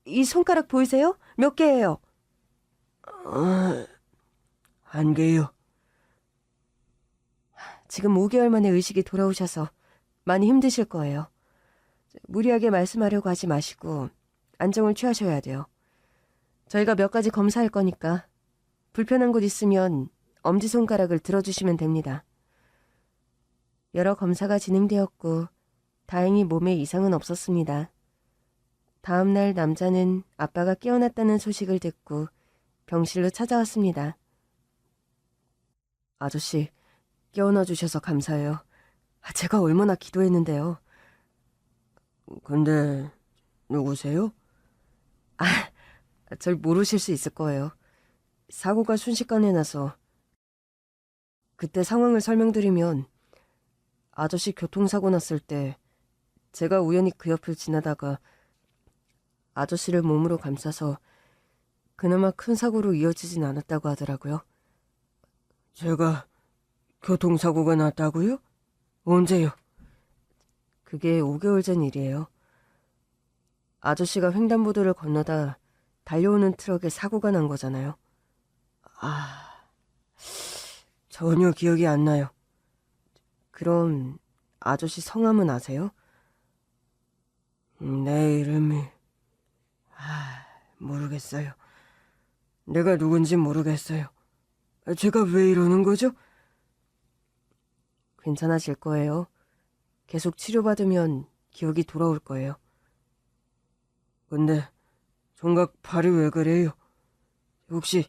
이 손가락 보이세요? 몇 개예요? 한 개요. 지금 5개월 만에 의식이 돌아오셔서 많이 힘드실 거예요. 무리하게 말씀하려고 하지 마시고 안정을 취하셔야 돼요. 저희가 몇 가지 검사할 거니까 불편한 곳 있으면 엄지손가락을 들어주시면 됩니다. 여러 검사가 진행되었고 다행히 몸에 이상은 없었습니다. 다음 날 남자는 아빠가 깨어났다는 소식을 듣고 병실로 찾아왔습니다. 아저씨, 깨어나 주셔서 감사해요. 제가 얼마나 기도했는데요. 근데 누구세요? 절 모르실 수 있을 거예요. 사고가 순식간에 나서 그때 상황을 설명드리면 아저씨 교통사고 났을 때 제가 우연히 그 옆을 지나다가 아저씨를 몸으로 감싸서 그나마 큰 사고로 이어지진 않았다고 하더라고요. 제가 교통사고가 났다고요? 언제요? 그게 5개월 전 일이에요. 아저씨가 횡단보도를 건너다 달려오는 트럭에 사고가 난 거잖아요. 전혀 기억이 안 나요. 그럼 아저씨 성함은 아세요? 내 이름이... 모르겠어요. 내가 누군지 모르겠어요. 제가 왜 이러는 거죠? 괜찮아질 거예요. 계속 치료받으면 기억이 돌아올 거예요. 근데 총각 팔이 왜 그래요? 혹시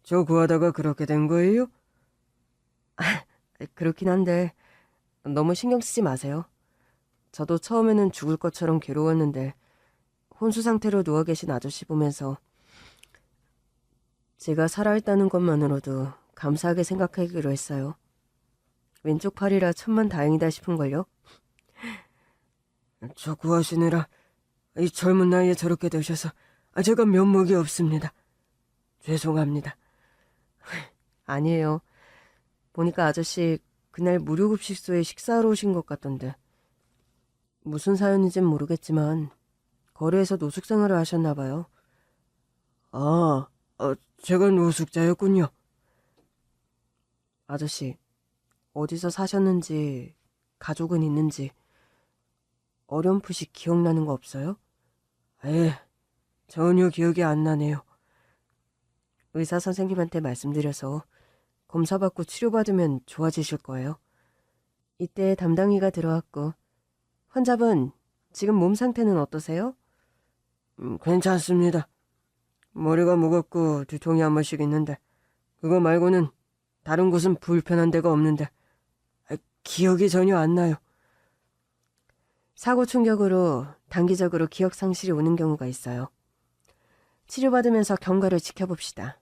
저 구하다가 그렇게 된 거예요? 그렇긴 한데 너무 신경 쓰지 마세요. 저도 처음에는 죽을 것처럼 괴로웠는데 혼수 상태로 누워 계신 아저씨 보면서 제가 살아있다는 것만으로도 감사하게 생각하기로 했어요. 왼쪽 팔이라 천만 다행이다 싶은걸요. 저 구하시느라 이 젊은 나이에 저렇게 되셔서 제가 면목이 없습니다. 죄송합니다. 아니에요. 보니까 아저씨 그날 무료급식소에 식사하러 오신 것 같던데. 무슨 사연인진 모르겠지만 거리에서 노숙생활을 하셨나 봐요. 제가 노숙자였군요. 아저씨, 어디서 사셨는지, 가족은 있는지 어렴풋이 기억나는 거 없어요? 전혀 기억이 안 나네요. 의사 선생님한테 말씀드려서 검사받고 치료받으면 좋아지실 거예요. 이때 담당의가 들어왔고, 환자분, 지금 몸 상태는 어떠세요? 괜찮습니다. 머리가 무겁고 두통이 한 번씩 있는데 그거 말고는 다른 곳은 불편한 데가 없는데 기억이 전혀 안 나요. 사고 충격으로 단기적으로 기억 상실이 오는 경우가 있어요. 치료받으면서 경과를 지켜봅시다.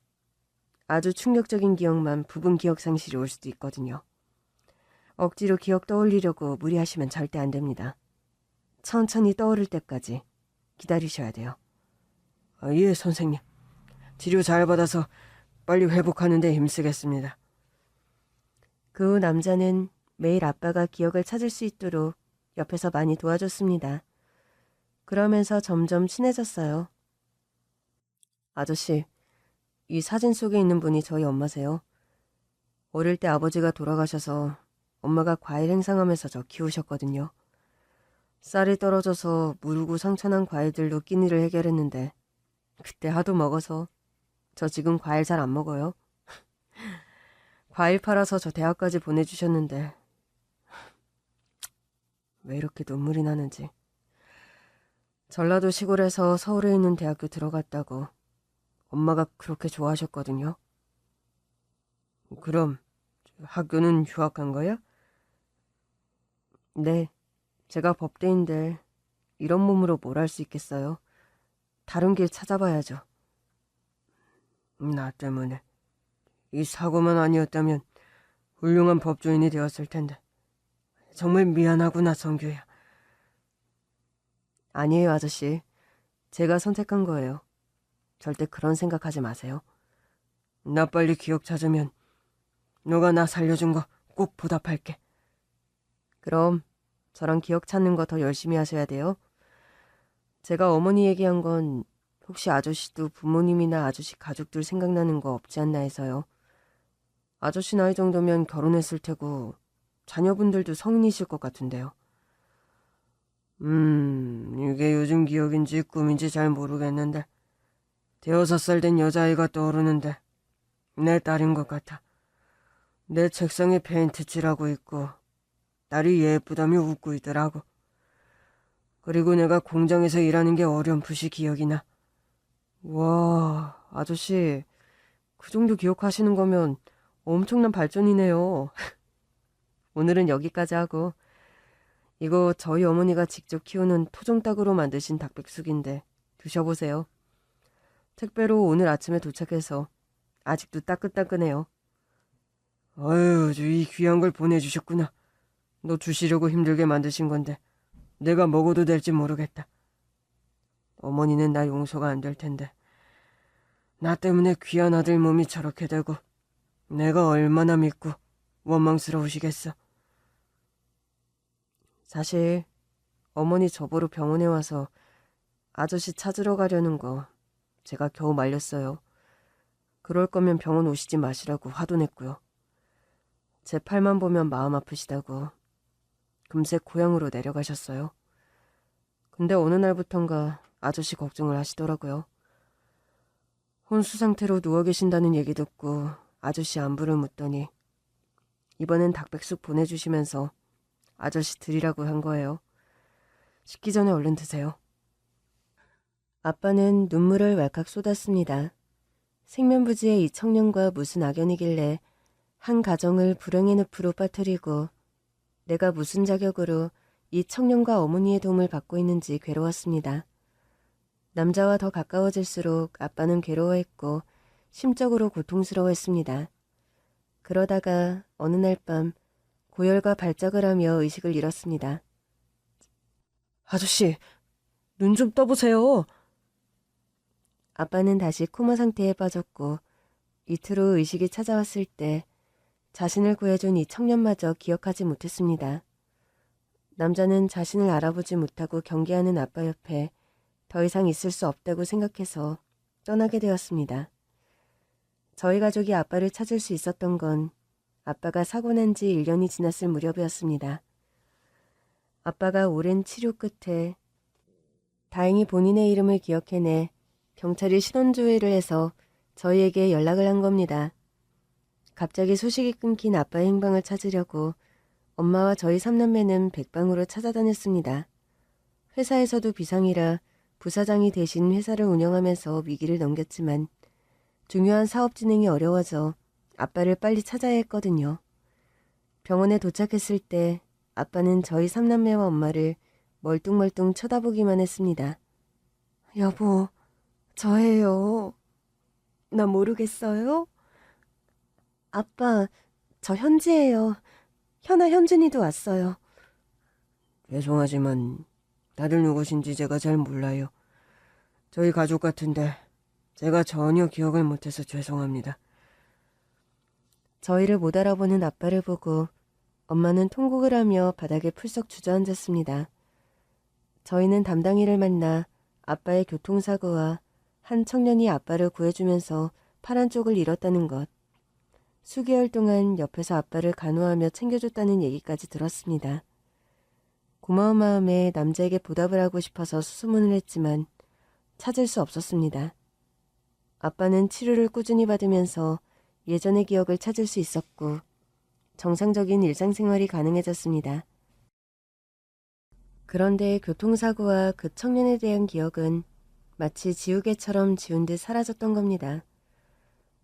아주 충격적인 기억만 부분 기억 상실이 올 수도 있거든요. 억지로 기억 떠올리려고 무리하시면 절대 안 됩니다. 천천히 떠오를 때까지 기다리셔야 돼요. 예, 선생님. 치료 잘 받아서 빨리 회복하는 데 힘쓰겠습니다. 그 후 남자는 매일 아빠가 기억을 찾을 수 있도록 옆에서 많이 도와줬습니다. 그러면서 점점 친해졌어요. 아저씨, 이 사진 속에 있는 분이 저희 엄마세요. 어릴 때 아버지가 돌아가셔서 엄마가 과일 행상하면서 저 키우셨거든요. 쌀이 떨어져서 무르고 상처난 과일들로 끼니를 해결했는데 그때 하도 먹어서 저 지금 과일 잘 안 먹어요. 과일 팔아서 저 대학까지 보내주셨는데 왜 이렇게 눈물이 나는지. 전라도 시골에서 서울에 있는 대학교 들어갔다고 엄마가 그렇게 좋아하셨거든요. 그럼 학교는 휴학한 거야? 네, 제가 법대인데 이런 몸으로 뭘 할 수 있겠어요. 다른 길 찾아봐야죠. 나 때문에. 이 사고만 아니었다면 훌륭한 법조인이 되었을 텐데. 정말 미안하구나, 성규야. 아니에요, 아저씨. 제가 선택한 거예요. 절대 그런 생각하지 마세요. 나 빨리 기억 찾으면 너가 나 살려준 거 꼭 보답할게. 그럼 저랑 기억 찾는 거 더 열심히 하셔야 돼요. 제가 어머니 얘기한 건 혹시 아저씨도 부모님이나 아저씨 가족들 생각나는 거 없지 않나 해서요. 아저씨 나이 정도면 결혼했을 테고 자녀분들도 성인이실 것 같은데요. 이게 요즘 기억인지 꿈인지 잘 모르겠는데 6살 된 여자아이가 떠오르는데 내 딸인 것 같아. 내 책상에 페인트 칠하고 있고 딸이 예쁘다며 웃고 있더라고. 그리고 내가 공장에서 일하는 게 어렴풋이 기억이 나. 와, 아저씨 그 정도 기억하시는 거면 엄청난 발전이네요. 오늘은 여기까지 하고 이거 저희 어머니가 직접 키우는 토종닭으로 만드신 닭백숙인데 드셔보세요. 택배로 오늘 아침에 도착해서 아직도 따끈따끈해요. 아유, 이 귀한 걸 보내주셨구나. 너 주시려고 힘들게 만드신 건데 내가 먹어도 될지 모르겠다. 어머니는 나 용서가 안 될 텐데 나 때문에 귀한 아들 몸이 저렇게 되고 내가 얼마나 믿고 원망스러우시겠어. 사실 어머니 저보러 병원에 와서 아저씨 찾으러 가려는 거 제가 겨우 말렸어요. 그럴 거면 병원 오시지 마시라고 화도 냈고요. 제 팔만 보면 마음 아프시다고 금세 고향으로 내려가셨어요. 근데 어느 날부턴가 아저씨 걱정을 하시더라고요. 혼수 상태로 누워 계신다는 얘기 듣고 아저씨 안부를 묻더니 이번엔 닭백숙 보내주시면서 아저씨 드리라고 한 거예요. 식기 전에 얼른 드세요. 아빠는 눈물을 왈칵 쏟았습니다. 생면부지의 이 청년과 무슨 악연이길래 한 가정을 불행의 늪으로 빠뜨리고 내가 무슨 자격으로 이 청년과 어머니의 도움을 받고 있는지 괴로웠습니다. 남자와 더 가까워질수록 아빠는 괴로워했고 심적으로 고통스러워했습니다. 그러다가 어느 날 밤 고열과 발작을 하며 의식을 잃었습니다. 아저씨, 눈 좀 떠보세요. 아빠는 다시 코마 상태에 빠졌고 이틀 후 의식이 찾아왔을 때 자신을 구해준 이 청년마저 기억하지 못했습니다. 남자는 자신을 알아보지 못하고 경계하는 아빠 옆에 더 이상 있을 수 없다고 생각해서 떠나게 되었습니다. 저희 가족이 아빠를 찾을 수 있었던 건 아빠가 사고 난 지 1년이 지났을 무렵이었습니다. 아빠가 오랜 치료 끝에 다행히 본인의 이름을 기억해내 경찰이 신원조회를 해서 저희에게 연락을 한 겁니다. 갑자기 소식이 끊긴 아빠의 행방을 찾으려고 엄마와 저희 삼남매는 백방으로 찾아다녔습니다. 회사에서도 비상이라 부사장이 대신 회사를 운영하면서 위기를 넘겼지만 중요한 사업 진행이 어려워져 아빠를 빨리 찾아야 했거든요. 병원에 도착했을 때 아빠는 저희 삼남매와 엄마를 멀뚱멀뚱 쳐다보기만 했습니다. 여보, 저예요. 나 모르겠어요? 아빠, 저 현지예요. 현아, 현준이도 왔어요. 죄송하지만 다들 누구신지 제가 잘 몰라요. 저희 가족 같은데 제가 전혀 기억을 못해서 죄송합니다. 저희를 못 알아보는 아빠를 보고 엄마는 통곡을 하며 바닥에 풀썩 주저앉았습니다. 저희는 담당이를 만나 아빠의 교통사고와 한 청년이 아빠를 구해주면서 팔 한쪽을 잃었다는 것, 수개월 동안 옆에서 아빠를 간호하며 챙겨줬다는 얘기까지 들었습니다. 고마운 마음에 남자에게 보답을 하고 싶어서 수소문을 했지만 찾을 수 없었습니다. 아빠는 치료를 꾸준히 받으면서 예전의 기억을 찾을 수 있었고 정상적인 일상생활이 가능해졌습니다. 그런데 교통사고와 그 청년에 대한 기억은 마치 지우개처럼 지운 듯 사라졌던 겁니다.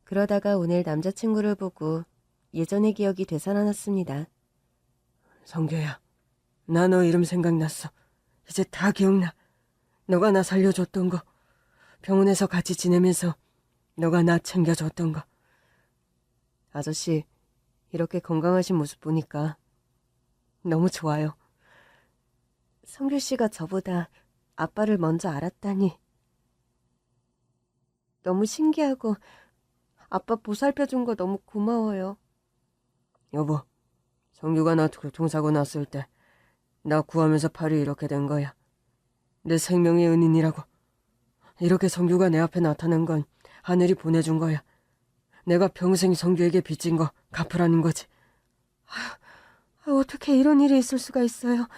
그러다가 오늘 남자친구를 보고 예전의 기억이 되살아났습니다. 성규야, 나 너 이름 생각났어. 이제 다 기억나. 너가 나 살려줬던 거. 병원에서 같이 지내면서 너가 나 챙겨줬던 거. 아저씨, 이렇게 건강하신 모습 보니까 너무 좋아요. 성규 씨가 저보다 아빠를 먼저 알았다니. 너무 신기하고 아빠 보살펴준 거 너무 고마워요. 여보, 성규가 나 교통사고 났을 때 나 구하면서 팔이 이렇게 된 거야. 내 생명의 은인이라고. 이렇게 성규가 내 앞에 나타난 건 하늘이 보내준 거야. 내가 평생 성규에게 빚진 거 갚으라는 거지. 어떻게 이런 일이 있을 수가 있어요.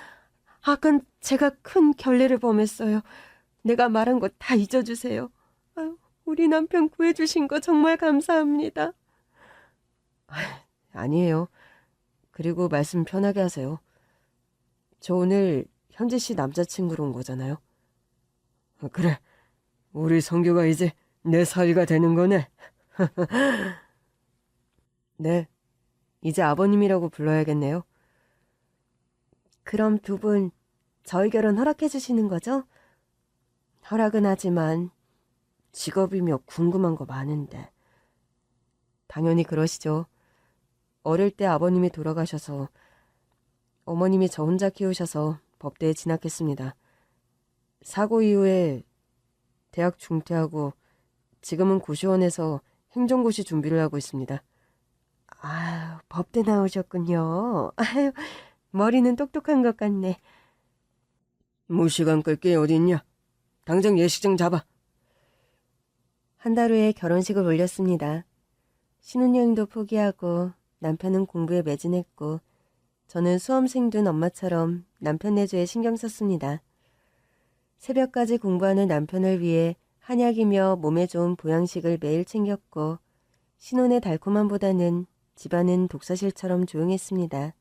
아깐 제가 큰 결례를 범했어요. 내가 말한 거 다 잊어주세요. 우리 남편 구해주신 거 정말 감사합니다. 아니에요. 그리고 말씀 편하게 하세요. 저 오늘 현지 씨 남자친구로 온 거잖아요. 그래, 우리 성규가 이제 내 사위가 되는 거네. 네, 이제 아버님이라고 불러야겠네요. 그럼 두 분 저희 결혼 허락해 주시는 거죠? 허락은 하지만 직업이며 궁금한 거 많은데. 당연히 그러시죠. 어릴 때 아버님이 돌아가셔서 어머님이 저 혼자 키우셔서 법대에 진학했습니다. 사고 이후에 대학 중퇴하고 지금은 고시원에서 행정고시 준비를 하고 있습니다. 법대 나오셨군요. 머리는 똑똑한 것 같네. 무시간 끌 게 어딨냐? 당장 예식장 잡아. 한 달 후에 결혼식을 올렸습니다. 신혼여행도 포기하고 남편은 공부에 매진했고 저는 수험생 둔 엄마처럼 남편 내조에 신경 썼습니다. 새벽까지 공부하는 남편을 위해 한약이며 몸에 좋은 보양식을 매일 챙겼고 신혼의 달콤함보다는 집안은 독서실처럼 조용했습니다.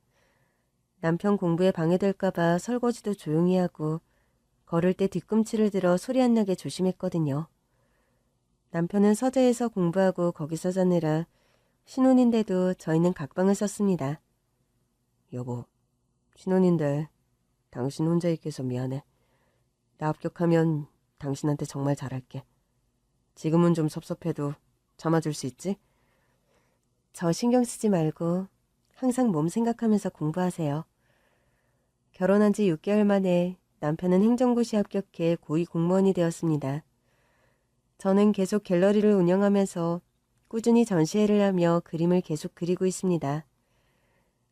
남편 공부에 방해될까봐 설거지도 조용히 하고 걸을 때 뒤꿈치를 들어 소리 안 나게 조심했거든요. 남편은 서재에서 공부하고 거기서 자느라 신혼인데도 저희는 각방을 썼습니다. 여보, 신혼인데 당신 혼자 있게 해서 미안해. 나 합격하면 당신한테 정말 잘할게. 지금은 좀 섭섭해도 참아줄 수 있지? 저 신경 쓰지 말고 항상 몸 생각하면서 공부하세요. 결혼한 지 6개월 만에 남편은 행정고시 합격해 고위 공무원이 되었습니다. 저는 계속 갤러리를 운영하면서 꾸준히 전시회를 하며 그림을 계속 그리고 있습니다.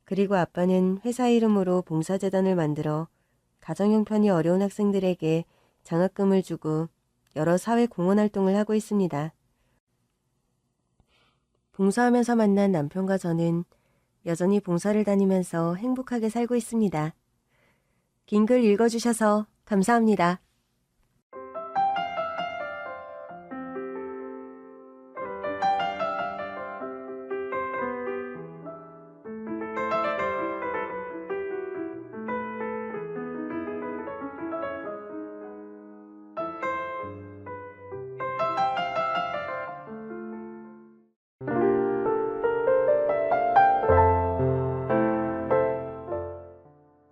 그리고 아빠는 회사 이름으로 봉사재단을 만들어 가정 형편이 어려운 학생들에게 장학금을 주고 여러 사회 공헌 활동을 하고 있습니다. 봉사하면서 만난 남편과 저는 여전히 봉사를 다니면서 행복하게 살고 있습니다. 긴 글 읽어주셔서 감사합니다.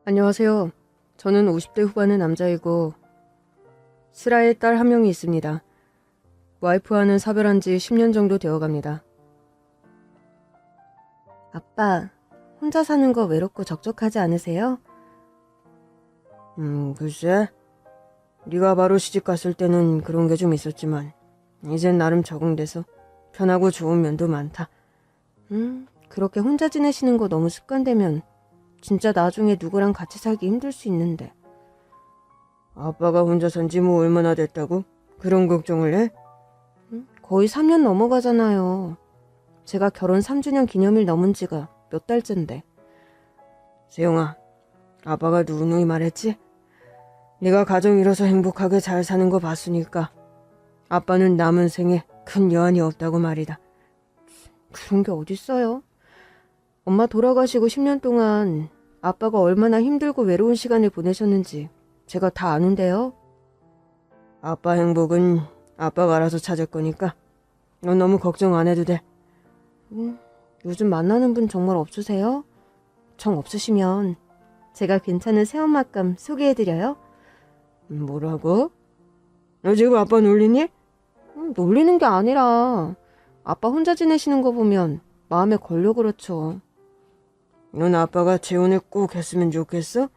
안녕하세요. 저는 50대 후반의 남자이고 슬아의 딸 한 명이 있습니다. 와이프와는 사별한 지 10년 정도 되어갑니다. 아빠, 혼자 사는 거 외롭고 적적하지 않으세요? 글쎄. 네가 바로 시집갔을 때는 그런 게 좀 있었지만 이젠 나름 적응돼서 편하고 좋은 면도 많다. 그렇게 혼자 지내시는 거 너무 습관되면 진짜 나중에 누구랑 같이 살기 힘들 수 있는데. 아빠가 혼자 산 지 뭐 얼마나 됐다고? 그런 걱정을 해? 거의 3년 넘어가잖아요. 제가 결혼 3주년 기념일 넘은 지가 몇 달째인데. 세영아, 아빠가 누누이 말했지? 네가 가정 이뤄서 행복하게 잘 사는 거 봤으니까 아빠는 남은 생에 큰 여한이 없다고 말이다. 그런 게 어딨어요? 엄마 돌아가시고 10년 동안 아빠가 얼마나 힘들고 외로운 시간을 보내셨는지 제가 다 아는데요. 아빠 행복은 아빠가 알아서 찾을 거니까 넌 너무 걱정 안 해도 돼. 요즘 만나는 분 정말 없으세요? 정 없으시면 제가 괜찮은 새엄마감 소개해드려요? 뭐라고? 너 지금 아빠 놀리니? 놀리는 게 아니라 아빠 혼자 지내시는 거 보면 마음에 걸려 그렇죠. 넌 아빠가 재혼을 꼭 했으면 좋겠어?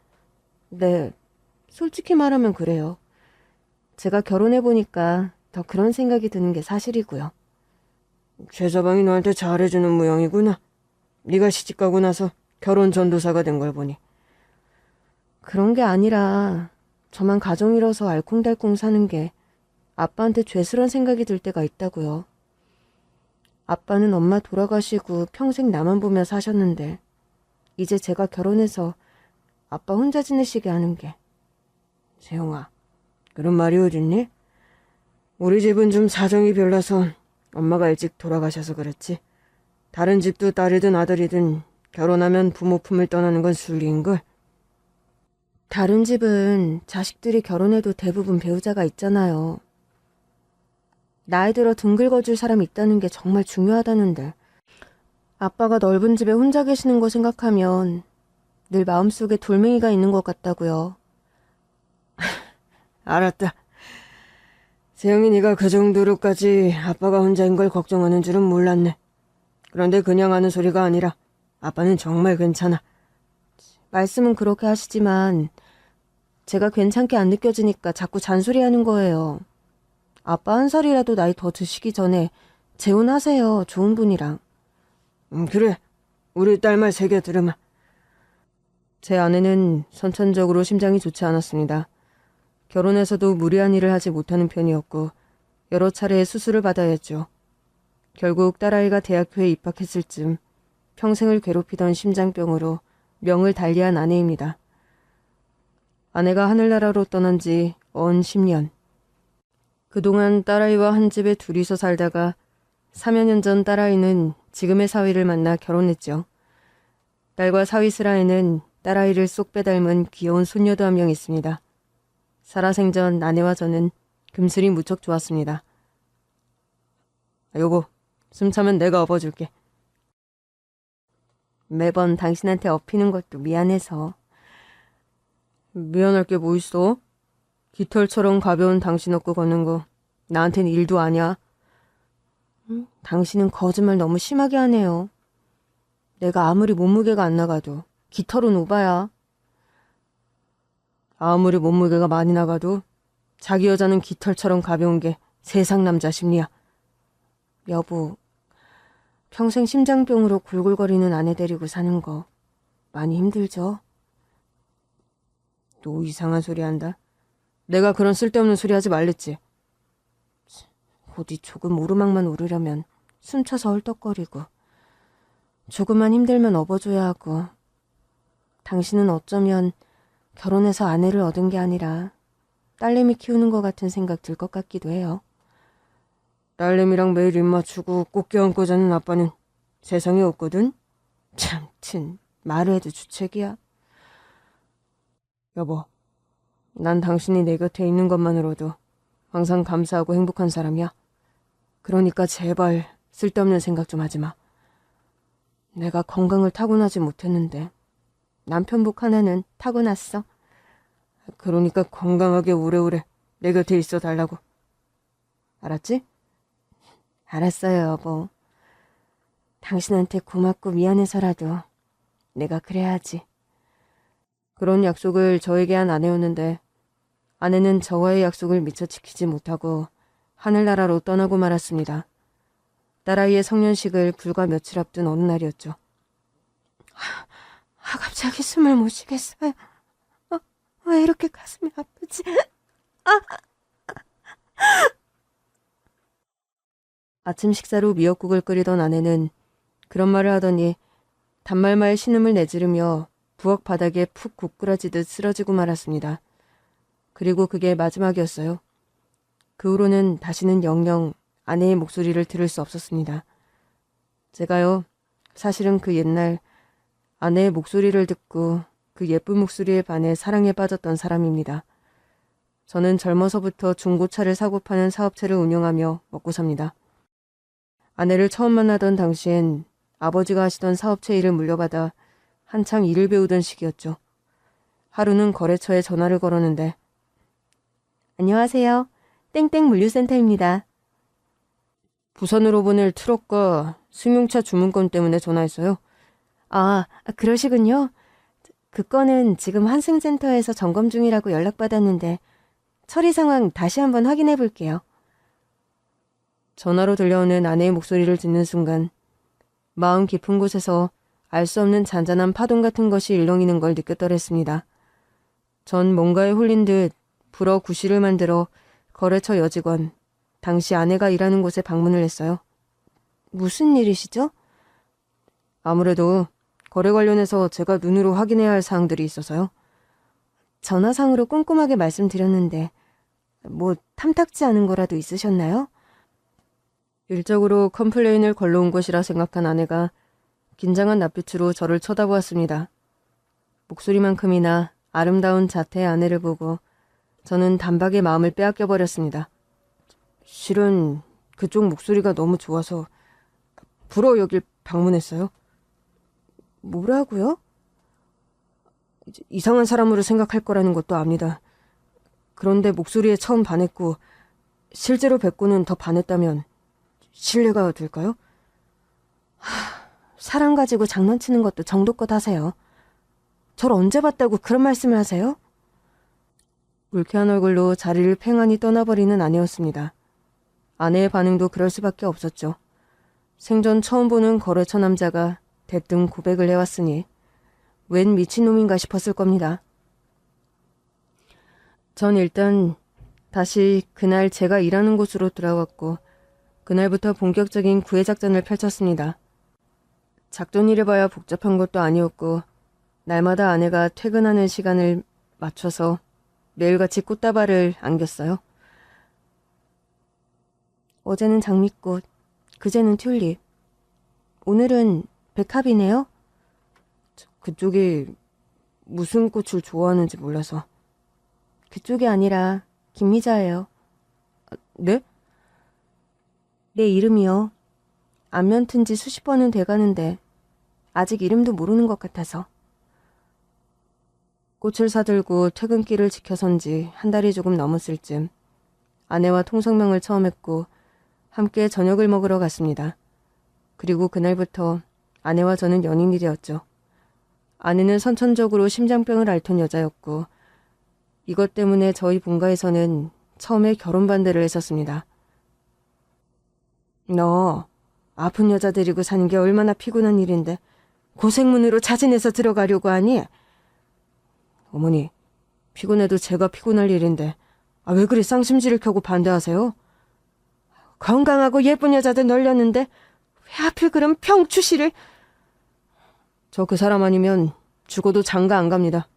네, 솔직히 말하면 그래요. 제가 결혼해보니까 더 그런 생각이 드는 게 사실이고요. 최서방이 너한테 잘해주는 모양이구나. 네가 시집가고 나서 결혼 전도사가 된 걸 보니. 그런 게 아니라 저만 가정 잃어서 알콩달콩 사는 게 아빠한테 죄스런 생각이 들 때가 있다고요. 아빠는 엄마 돌아가시고 평생 나만 보며 사셨는데 이제 제가 결혼해서 아빠 혼자 지내시게 하는 게. 세영아, 그런 말이 어딨니? 우리 집은 좀 사정이 별나서 엄마가 일찍 돌아가셔서 그렇지. 다른 집도 딸이든 아들이든 결혼하면 부모 품을 떠나는 건 순리인걸. 다른 집은 자식들이 결혼해도 대부분 배우자가 있잖아요. 나이 들어 등 긁어줄 사람 있다는 게 정말 중요하다는데 아빠가 넓은 집에 혼자 계시는 거 생각하면 늘 마음속에 돌멩이가 있는 것 같다고요. 알았다. 세영이 네가 그 정도로까지 아빠가 혼자인 걸 걱정하는 줄은 몰랐네. 그런데 그냥 하는 소리가 아니라 아빠는 정말 괜찮아. 말씀은 그렇게 하시지만 제가 괜찮게 안 느껴지니까 자꾸 잔소리하는 거예요. 아빠 한 살이라도 나이 더 드시기 전에 재혼하세요. 좋은 분이랑. 그래. 우리 딸 말 새겨 들으마. 제 아내는 선천적으로 심장이 좋지 않았습니다. 결혼해서도 무리한 일을 하지 못하는 편이었고 여러 차례 수술을 받아야 했죠. 결국 딸아이가 대학교에 입학했을 즈음 평생을 괴롭히던 심장병으로 명을 달리한 아내입니다. 아내가 하늘나라로 떠난 지 언 10년. 그동안 딸아이와 한 집에 둘이서 살다가 3여 년 전 딸아이는 지금의 사위를 만나 결혼했죠. 딸과 사위 슬아에는 딸아이를 쏙 빼닮은 귀여운 손녀도 한 명 있습니다. 살아생전 아내와 저는 금슬이 무척 좋았습니다. 여보, 숨 차면 내가 업어줄게. 매번 당신한테 업히는 것도 미안해서. 미안할 게 뭐 있어? 깃털처럼 가벼운 당신 업고 걷는 거 나한텐 일도 아니야. 당신은 거짓말 너무 심하게 하네요. 내가 아무리 몸무게가 안 나가도 깃털은 오바야. 아무리 몸무게가 많이 나가도 자기 여자는 깃털처럼 가벼운 게 세상 남자 심리야. 여보, 평생 심장병으로 굴굴거리는 아내 데리고 사는 거 많이 힘들죠? 또 이상한 소리 한다. 내가 그런 쓸데없는 소리 하지 말랬지. 어디 조금 오르막만 오르려면 숨차서 헐떡거리고 조금만 힘들면 업어줘야 하고 당신은 어쩌면 결혼해서 아내를 얻은 게 아니라 딸내미 키우는 것 같은 생각 들 것 같기도 해요. 딸내미랑 매일 입 맞추고 꼭 껴안고 자는 아빠는 세상에 없거든. 참튼 말을 해도 주책이야. 여보, 난 당신이 내 곁에 있는 것만으로도 항상 감사하고 행복한 사람이야. 그러니까 제발 쓸데없는 생각 좀 하지 마. 내가 건강을 타고나지 못했는데 남편복 하나는 타고났어. 그러니까 건강하게 오래오래 내 곁에 있어 달라고. 알았지? 알았어요, 여보. 당신한테 고맙고 미안해서라도 내가 그래야지. 그런 약속을 저에게 한 아내였는데 아내는 저와의 약속을 미처 지키지 못하고 하늘나라로 떠나고 말았습니다. 딸아이의 성년식을 불과 며칠 앞둔 어느 날이었죠. 갑자기 숨을 못 쉬겠어요. 왜 이렇게 가슴이 아프지? 아침 식사로 미역국을 끓이던 아내는 그런 말을 하더니 단말마에 신음을 내지르며 부엌 바닥에 푹 고꾸라지듯 쓰러지고 말았습니다. 그리고 그게 마지막이었어요. 그 후로는 다시는 영영 아내의 목소리를 들을 수 없었습니다. 제가요, 사실은 그 옛날 아내의 목소리를 듣고 그 예쁜 목소리에 반해 사랑에 빠졌던 사람입니다. 저는 젊어서부터 중고차를 사고 파는 사업체를 운영하며 먹고 삽니다. 아내를 처음 만나던 당시엔 아버지가 하시던 사업체 일을 물려받아 한창 일을 배우던 시기였죠. 하루는 거래처에 전화를 걸었는데 안녕하세요. 땡땡 물류센터입니다. 부산으로 보낼 트럭과 승용차 주문건 때문에 전화했어요. 아, 그러시군요. 그 건은 지금 한승센터에서 점검 중이라고 연락받았는데 처리 상황 다시 한번 확인해 볼게요. 전화로 들려오는 아내의 목소리를 듣는 순간 마음 깊은 곳에서 알 수 없는 잔잔한 파동 같은 것이 일렁이는 걸 느꼈더랬습니다. 전 뭔가에 홀린 듯 불어 구실을 만들어 거래처 여직원, 당시 아내가 일하는 곳에 방문을 했어요. 무슨 일이시죠? 아무래도 거래 관련해서 제가 눈으로 확인해야 할 사항들이 있어서요. 전화상으로 꼼꼼하게 말씀드렸는데 뭐 탐탁지 않은 거라도 있으셨나요? 일적으로 컴플레인을 걸러온 것이라 생각한 아내가 긴장한 낯빛으로 저를 쳐다보았습니다. 목소리만큼이나 아름다운 자태의 아내를 보고 저는 단박에 마음을 빼앗겨버렸습니다. 실은 그쪽 목소리가 너무 좋아서 불어 여길 방문했어요. 뭐라고요? 이상한 사람으로 생각할 거라는 것도 압니다. 그런데 목소리에 처음 반했고 실제로 뵙고는 더 반했다면 신뢰가 될까요? 사람 가지고 장난치는 것도 정도껏 하세요. 절 언제 봤다고 그런 말씀을 하세요? 불쾌한 얼굴로 자리를 팽하니 떠나버리는 아내였습니다. 아내의 반응도 그럴 수밖에 없었죠. 생전 처음 보는 거래처 남자가 대뜸 고백을 해왔으니 웬 미친놈인가 싶었을 겁니다. 전 일단 다시 그날 제가 일하는 곳으로 돌아갔고 그날부터 본격적인 구애 작전을 펼쳤습니다. 작전이래봐야 복잡한 것도 아니었고 날마다 아내가 퇴근하는 시간을 맞춰서 매일같이 꽃다발을 안겼어요. 어제는 장미꽃, 그제는 튤립. 오늘은 백합이네요. 그쪽이 무슨 꽃을 좋아하는지 몰라서. 그쪽이 아니라 김미자예요. 네? 내 이름이요. 안면 튼 지 수십 번은 돼가는데 아직 이름도 모르는 것 같아서. 꽃을 사들고 퇴근길을 지켜선 지 한 달이 조금 넘었을 쯤 아내와 통성명을 처음 했고 함께 저녁을 먹으러 갔습니다. 그리고 그날부터 아내와 저는 연인이 되었죠. 아내는 선천적으로 심장병을 앓던 여자였고 이것 때문에 저희 본가에서는 처음에 결혼 반대를 했었습니다. 너 아픈 여자 데리고 사는 게 얼마나 피곤한 일인데 고생문으로 자진해서 들어가려고 하니? 어머니, 피곤해도 제가 피곤할 일인데 왜 그리 쌍심지를 켜고 반대하세요? 건강하고 예쁜 여자들 널렸는데 왜 하필 그런 평추씨를? 저 그 사람 아니면 죽어도 장가 안 갑니다.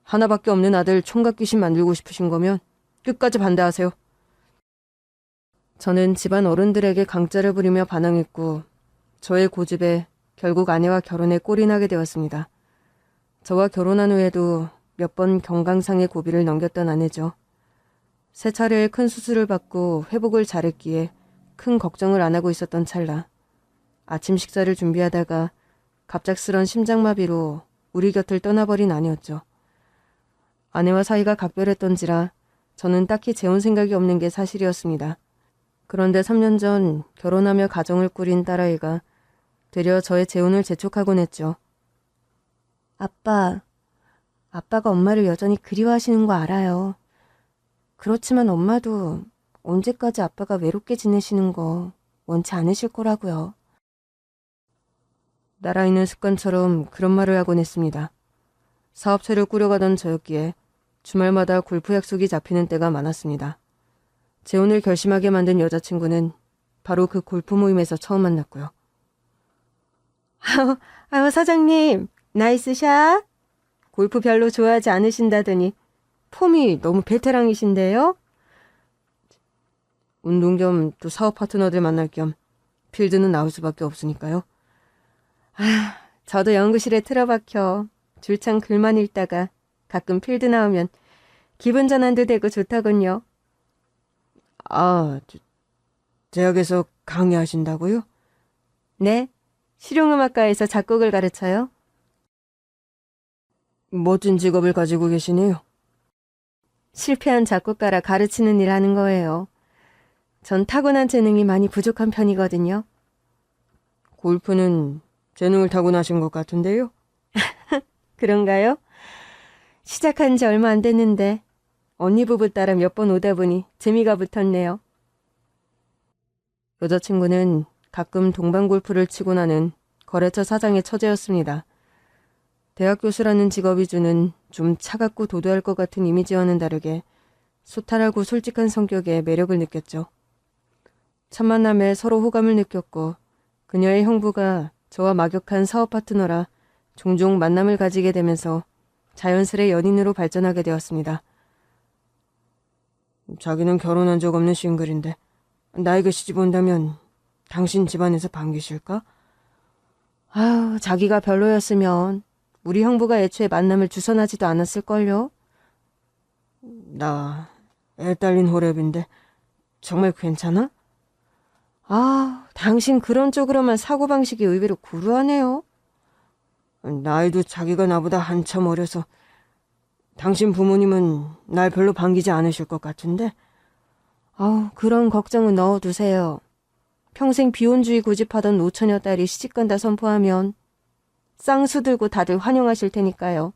하나밖에 없는 아들 총각 귀신 만들고 싶으신 거면 끝까지 반대하세요. 저는 집안 어른들에게 강짜를 부리며 반항했고 저의 고집에 결국 아내와 결혼에 꼴이 나게 되었습니다. 저와 결혼한 후에도 몇 번 경강상의 고비를 넘겼던 아내죠. 세 차례의 큰 수술을 받고 회복을 잘했기에 큰 걱정을 안 하고 있었던 찰나 아침 식사를 준비하다가 갑작스런 심장마비로 우리 곁을 떠나버린 아내였죠. 아내와 사이가 각별했던지라 저는 딱히 재혼 생각이 없는 게 사실이었습니다. 그런데 3년 전 결혼하며 가정을 꾸린 딸아이가 되려 저의 재혼을 재촉하곤 했죠. 아빠가 엄마를 여전히 그리워하시는 거 알아요. 그렇지만 엄마도 언제까지 아빠가 외롭게 지내시는 거 원치 않으실 거라고요. 딸아이는 습관처럼 그런 말을 하곤 했습니다. 사업체를 꾸려가던 저였기에 주말마다 골프 약속이 잡히는 때가 많았습니다. 재혼을 결심하게 만든 여자친구는 바로 그 골프 모임에서 처음 만났고요. 아유 사장님, 나이스 샷. 골프 별로 좋아하지 않으신다더니 폼이 너무 베테랑이신데요? 운동 겸 또 사업 파트너들 만날 겸 필드는 나올 수밖에 없으니까요. 저도 연구실에 틀어박혀 줄창 글만 읽다가 가끔 필드 나오면 기분 전환도 되고 좋더군요. 대학에서 강의하신다고요? 네, 실용음악과에서 작곡을 가르쳐요. 멋진 직업을 가지고 계시네요. 실패한 작곡가라 가르치는 일 하는 거예요. 전 타고난 재능이 많이 부족한 편이거든요. 골프는 재능을 타고나신 것 같은데요? 그런가요? 시작한 지 얼마 안 됐는데 언니 부부 따라 몇 번 오다 보니 재미가 붙었네요. 여자친구는 가끔 동반 골프를 치고 나는 거래처 사장의 처제였습니다. 대학 교수라는 직업이 주는 좀 차갑고 도도할 것 같은 이미지와는 다르게 소탈하고 솔직한 성격에 매력을 느꼈죠. 첫 만남에 서로 호감을 느꼈고 그녀의 형부가 저와 막역한 사업 파트너라 종종 만남을 가지게 되면서 자연스레 연인으로 발전하게 되었습니다. 자기는 결혼한 적 없는 싱글인데 나에게 시집 온다면 당신 집안에서 반기실까? 자기가 별로였으면 우리 형부가 애초에 만남을 주선하지도 않았을걸요? 나 애 딸린 호랩인데 정말 괜찮아? 당신 그런 쪽으로만 사고방식이 의외로 구루하네요. 나이도 자기가 나보다 한참 어려서 당신 부모님은 날 별로 반기지 않으실 것 같은데. 그런 걱정은 넣어두세요. 평생 비혼주의 고집하던 노처녀 딸이 시집간다 선포하면 쌍수 들고 다들 환영하실 테니까요.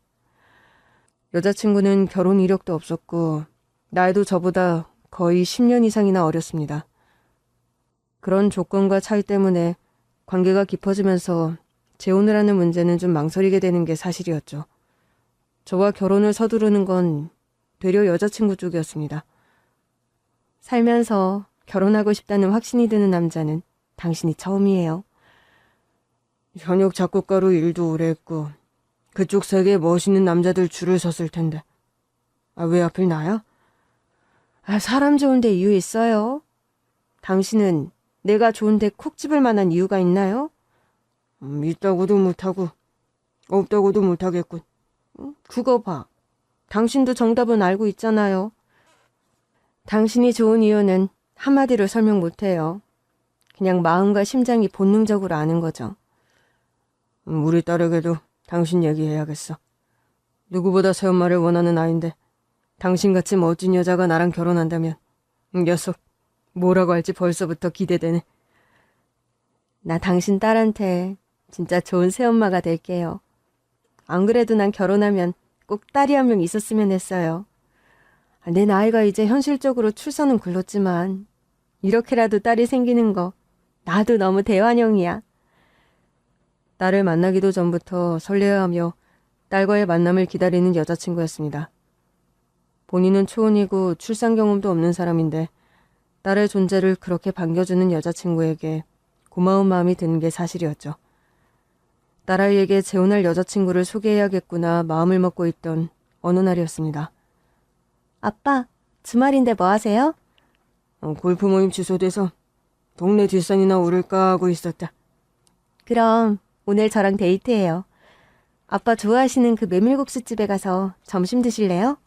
여자친구는 결혼 이력도 없었고 나이도 저보다 거의 10년 이상이나 어렸습니다. 그런 조건과 차이 때문에 관계가 깊어지면서 재혼을 하는 문제는 좀 망설이게 되는 게 사실이었죠. 저와 결혼을 서두르는 건 되려 여자친구 쪽이었습니다. 살면서 결혼하고 싶다는 확신이 드는 남자는 당신이 처음이에요. 현역 작곡가로 일도 오래 했고 그쪽 세계에 멋있는 남자들 줄을 섰을 텐데. 왜 하필 나야? 사람 좋은데 이유 있어요? 당신은 내가 좋은데 콕 집을 만한 이유가 있나요? 있다고도 못하고 없다고도 못하겠군. 그거 봐. 당신도 정답은 알고 있잖아요. 당신이 좋은 이유는 한마디로 설명 못해요. 그냥 마음과 심장이 본능적으로 아는 거죠. 우리 딸에게도 당신 얘기해야겠어. 누구보다 새엄마를 원하는 아인데 당신같이 멋진 여자가 나랑 결혼한다면 녀석 뭐라고 할지 벌써부터 기대되네. 나 당신 딸한테 진짜 좋은 새엄마가 될게요. 안 그래도 난 결혼하면 꼭 딸이 한 명 있었으면 했어요. 내 나이가 이제 현실적으로 출산은 글렀지만 이렇게라도 딸이 생기는 거 나도 너무 대환영이야. 딸을 만나기도 전부터 설레어하며 딸과의 만남을 기다리는 여자친구였습니다. 본인은 초혼이고 출산 경험도 없는 사람인데 딸의 존재를 그렇게 반겨주는 여자친구에게 고마운 마음이 드는 게 사실이었죠. 딸아이에게 재혼할 여자친구를 소개해야겠구나 마음을 먹고 있던 어느 날이었습니다. 아빠, 주말인데 뭐 하세요? 골프 모임 취소돼서 동네 뒷산이나 오를까 하고 있었다. 그럼 오늘 저랑 데이트해요. 아빠 좋아하시는 그 메밀국수 집에 가서 점심 드실래요?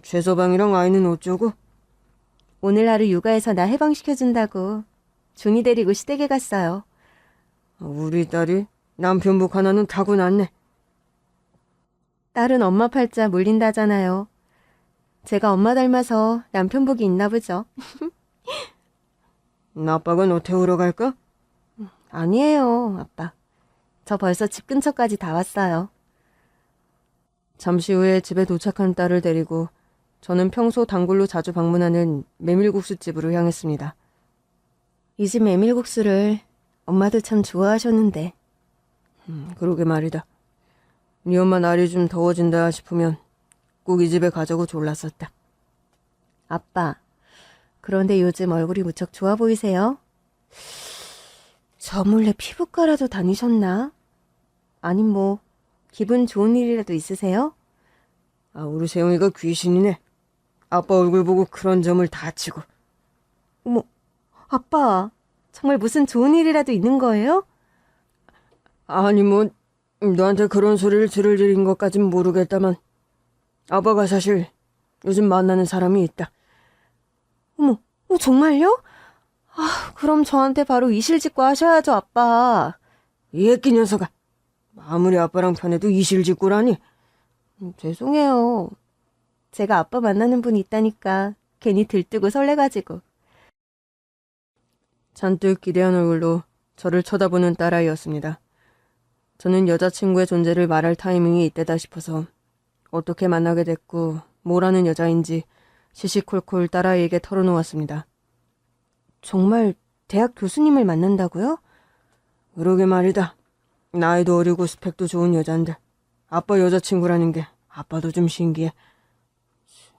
최서방이랑 아이는 어쩌고? 오늘 하루 육아해서 나 해방시켜준다고 준이 데리고 시댁에 갔어요. 우리 딸이 남편복 하나는 타고났네. 딸은 엄마 팔자 물린다잖아요. 제가 엄마 닮아서 남편복이 있나 보죠. 아빠가 너 태우러 갈까? 아니에요, 아빠. 저 벌써 집 근처까지 다 왔어요. 잠시 후에 집에 도착한 딸을 데리고 저는 평소 단골로 자주 방문하는 메밀국수 집으로 향했습니다. 이 집 메밀국수를 엄마도 참 좋아하셨는데. 그러게 말이다. 네 엄마 날이 좀 더워진다 싶으면 꼭 이 집에 가자고 졸랐었다. 아빠, 그런데 요즘 얼굴이 무척 좋아 보이세요? 저 몰래 피부과라도 다니셨나? 아님 뭐 기분 좋은 일이라도 있으세요? 우리 세영이가 귀신이네. 아빠 얼굴 보고 그런 점을 다 치고. 어머, 아빠, 정말 무슨 좋은 일이라도 있는 거예요? 아니 뭐 너한테 그런 소리를 들을 일인 것까진 모르겠다만 아빠가 사실 요즘 만나는 사람이 있다. 어머, 정말요? 아, 그럼 저한테 바로 이실직고 하셔야죠, 아빠. 이 애끼 녀석아. 아무리 아빠랑 편해도 이실직고라니. 죄송해요. 제가 아빠 만나는 분이 있다니까 괜히 들뜨고 설레가지고. 잔뜩 기대한 얼굴로 저를 쳐다보는 딸아이였습니다. 저는 여자친구의 존재를 말할 타이밍이 이때다 싶어서 어떻게 만나게 됐고 뭐라는 여자인지 시시콜콜 딸아이에게 털어놓았습니다. 정말 대학 교수님을 만난다고요? 그러게 말이다. 나이도 어리고 스펙도 좋은 여잔데 아빠 여자친구라는 게 아빠도 좀 신기해.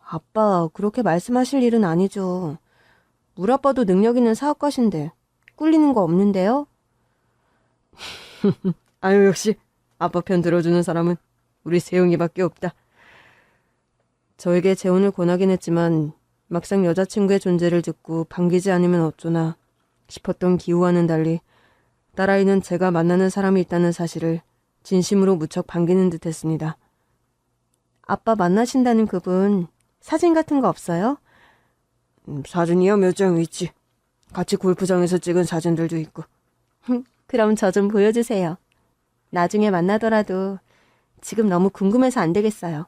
아빠, 그렇게 말씀하실 일은 아니죠. 우리 아빠도 능력 있는 사업가신데 꿀리는 거 없는데요? 아유 역시 아빠 편 들어주는 사람은 우리 세영이밖에 없다. 저에게 재혼을 권하긴 했지만 막상 여자친구의 존재를 듣고 반기지 않으면 어쩌나 싶었던 기우와는 달리 딸아이는 제가 만나는 사람이 있다는 사실을 진심으로 무척 반기는 듯 했습니다. 아빠 만나신다는 그분 사진 같은 거 없어요? 사진이야 몇 장 있지. 같이 골프장에서 찍은 사진들도 있고. 그럼 저 좀 보여주세요. 나중에 만나더라도 지금 너무 궁금해서 안 되겠어요.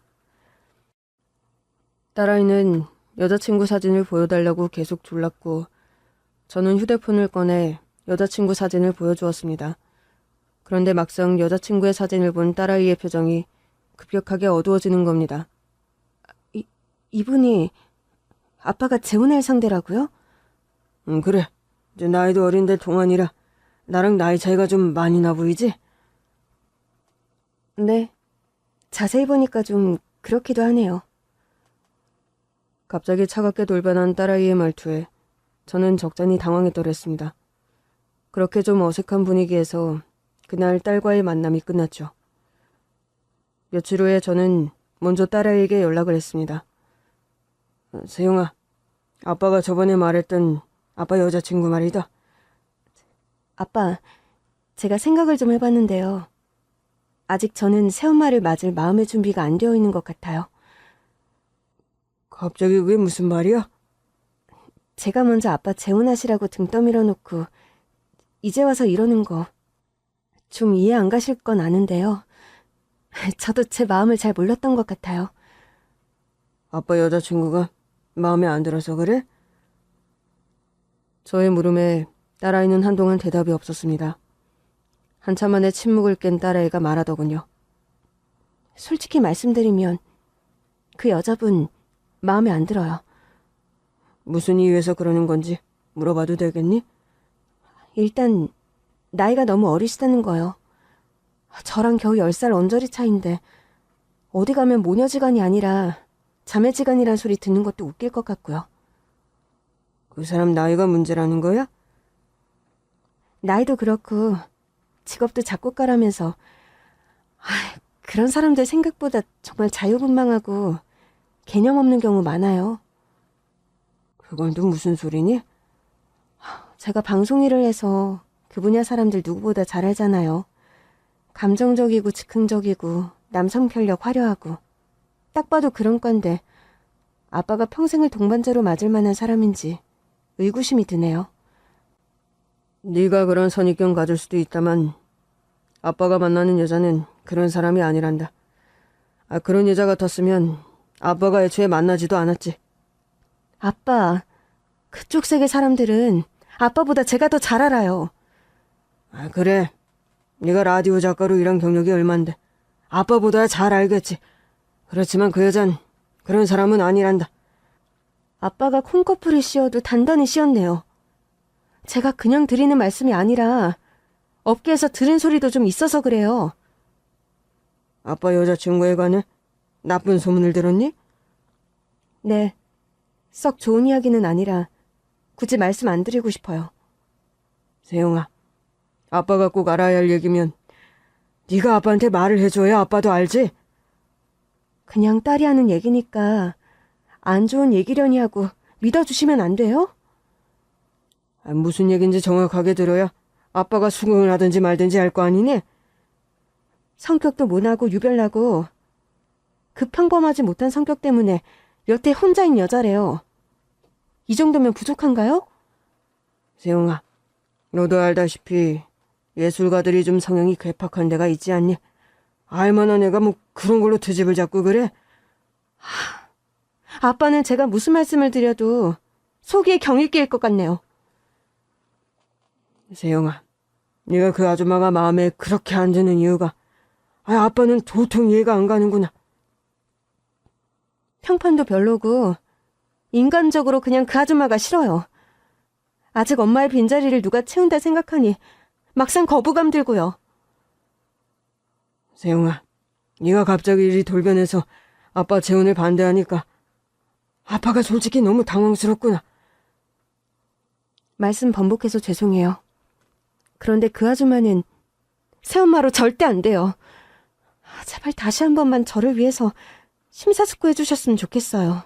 딸아이는 여자친구 사진을 보여달라고 계속 졸랐고 저는 휴대폰을 꺼내 여자친구 사진을 보여주었습니다. 그런데 막상 여자친구의 사진을 본 딸아이의 표정이 급격하게 어두워지는 겁니다. 이분이 아빠가 재혼할 상대라고요? 그래. 이제 나이도 어린데 동안이라 나랑 나이 차이가 좀 많이 나 보이지? 네. 자세히 보니까 좀 그렇기도 하네요. 갑자기 차갑게 돌변한 딸아이의 말투에 저는 적잖이 당황했더랬습니다. 그렇게 좀 어색한 분위기에서 그날 딸과의 만남이 끝났죠. 며칠 후에 저는 먼저 딸아이에게 연락을 했습니다. 세용아, 아빠가 저번에 말했던 아빠 여자친구 말이다. 아빠, 제가 생각을 좀 해봤는데요. 아직 저는 새엄마를 맞을 마음의 준비가 안 되어 있는 것 같아요. 갑자기 왜 무슨 말이야? 제가 먼저 아빠 재혼하시라고 등 떠밀어 놓고 이제 와서 이러는 거 좀 이해 안 가실 건 아는데요. 저도 제 마음을 잘 몰랐던 것 같아요. 아빠 여자친구가 마음에 안 들어서 그래? 저의 물음에 딸아이는 한동안 대답이 없었습니다. 한참 만에 침묵을 깬 딸아이가 말하더군요. 솔직히 말씀드리면 그 여자분 마음에 안 들어요. 무슨 이유에서 그러는 건지 물어봐도 되겠니? 일단 나이가 너무 어리시다는 거요. 저랑 겨우 10살 언저리 차인데 어디 가면 모녀지간이 아니라 자매지간이란 소리 듣는 것도 웃길 것 같고요. 그 사람 나이가 문제라는 거야? 나이도 그렇고 직업도 작곡가라면서 그런 사람들 생각보다 정말 자유분방하고 개념 없는 경우 많아요. 그건 또 무슨 소리니? 제가 방송 일을 해서 그 분야 사람들 누구보다 잘 알잖아요. 감정적이고 즉흥적이고 남성 편력 화려하고 딱 봐도 그런 건데 아빠가 평생을 동반자로 맞을 만한 사람인지 의구심이 드네요. 네가 그런 선입견 가질 수도 있다만 아빠가 만나는 여자는 그런 사람이 아니란다. 그런 여자 같았으면 아빠가 애초에 만나지도 않았지. 아빠, 그쪽 세계 사람들은 아빠보다 제가 더 잘 알아요. 그래. 네가 라디오 작가로 일한 경력이 얼만데 아빠보다 잘 알겠지. 그렇지만 그 여잔 그런 사람은 아니란다. 아빠가 콩꺼풀을 씌워도 단단히 씌웠네요. 제가 그냥 드리는 말씀이 아니라 업계에서 들은 소리도 좀 있어서 그래요. 아빠 여자친구에 관해 나쁜 소문을 들었니? 네, 썩 좋은 이야기는 아니라 굳이 말씀 안 드리고 싶어요. 세영아, 아빠가 꼭 알아야 할 얘기면 네가 아빠한테 말을 해줘야 아빠도 알지? 그냥 딸이 하는 얘기니까 안 좋은 얘기려니 하고 믿어주시면 안 돼요? 무슨 얘긴지 정확하게 들어야 아빠가 수긍을 하든지 말든지 할 거 아니니? 성격도 모나고 유별나고 그 평범하지 못한 성격 때문에 여태 혼자인 여자래요. 이 정도면 부족한가요? 세영아, 너도 알다시피 예술가들이 좀 성향이 괴팍한 데가 있지 않니? 알만한 애가 뭐 그런 걸로 트집을 잡고 그래? 아빠는 제가 무슨 말씀을 드려도 속이 경이 낄 것 같네요. 세영아, 네가 그 아줌마가 마음에 그렇게 안 드는 이유가 아빠는 도통 이해가 안 가는구나. 평판도 별로고 인간적으로 그냥 그 아줌마가 싫어요. 아직 엄마의 빈자리를 누가 채운다 생각하니 막상 거부감 들고요. 세영아, 네가 갑자기 이리 돌변해서 아빠 재혼을 반대하니까 아빠가 솔직히 너무 당황스럽구나. 말씀 번복해서 죄송해요. 그런데 그 아줌마는 새엄마로 절대 안 돼요. 제발 다시 한 번만 저를 위해서 심사숙고해 주셨으면 좋겠어요.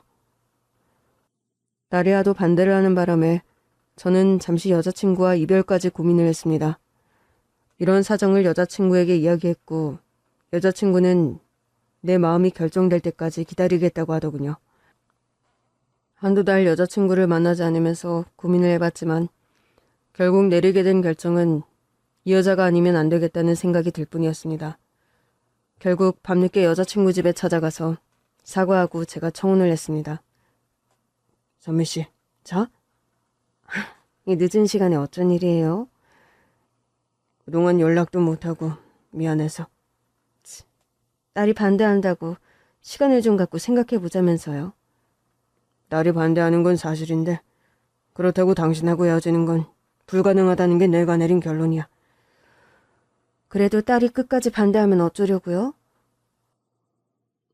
딸이야도 반대를 하는 바람에 저는 잠시 여자친구와 이별까지 고민을 했습니다. 이런 사정을 여자친구에게 이야기했고 여자친구는 내 마음이 결정될 때까지 기다리겠다고 하더군요. 한두 달 여자친구를 만나지 않으면서 고민을 해봤지만 결국 내리게 된 결정은 이 여자가 아니면 안 되겠다는 생각이 들 뿐이었습니다. 결국 밤늦게 여자친구 집에 찾아가서 사과하고 제가 청혼을 했습니다. 선미 씨, 자? 이 늦은 시간에 어쩐 일이에요? 그동안 연락도 못하고 미안해서. 딸이 반대한다고 시간을 좀 갖고 생각해보자면서요. 딸이 반대하는 건 사실인데 그렇다고 당신하고 헤어지는 건 불가능하다는 게 내가 내린 결론이야. 그래도 딸이 끝까지 반대하면 어쩌려고요?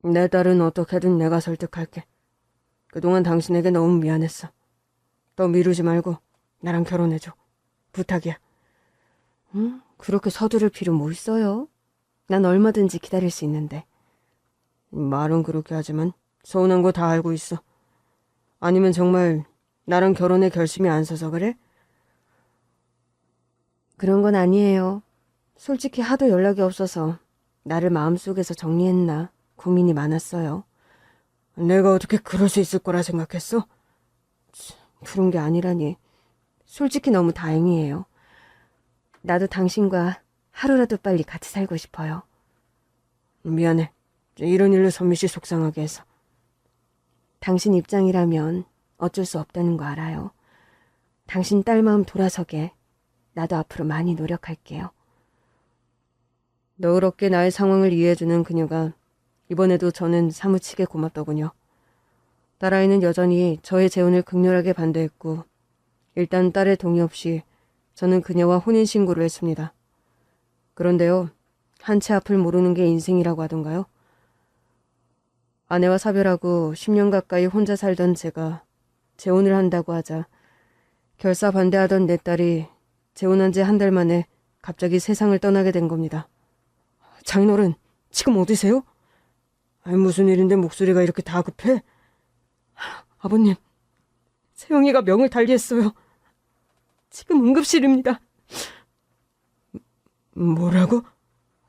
내 딸은 어떻게든 내가 설득할게. 그동안 당신에게 너무 미안했어. 더 미루지 말고 나랑 결혼해줘. 부탁이야. 그렇게 서두를 필요 뭐 있어요? 난 얼마든지 기다릴 수 있는데. 말은 그렇게 하지만 서운한 거 다 알고 있어. 아니면 정말 나랑 결혼에 결심이 안 서서 그래? 그런 건 아니에요. 솔직히 하도 연락이 없어서 나를 마음속에서 정리했나 고민이 많았어요. 내가 어떻게 그럴 수 있을 거라 생각했어? 그런 게 아니라니. 솔직히 너무 다행이에요. 나도 당신과 하루라도 빨리 같이 살고 싶어요. 미안해. 이런 일로 선미 씨 속상하게 해서. 당신 입장이라면 어쩔 수 없다는 거 알아요. 당신 딸 마음 돌아서게 나도 앞으로 많이 노력할게요. 너그럽게 나의 상황을 이해해주는 그녀가 이번에도 저는 사무치게 고맙더군요. 딸아이는 여전히 저의 재혼을 극렬하게 반대했고 일단 딸의 동의 없이 저는 그녀와 혼인신고를 했습니다. 그런데요, 한 채 앞을 모르는 게 인생이라고 하던가요? 아내와 사별하고 10년 가까이 혼자 살던 제가 재혼을 한다고 하자 결사 반대하던 내 딸이 재혼한 지 한 달 만에 갑자기 세상을 떠나게 된 겁니다. 장인어른, 지금 어디세요? 무슨 일인데 목소리가 이렇게 다급해? 아버님, 세영이가 명을 달리했어요. 지금 응급실입니다. 뭐라고?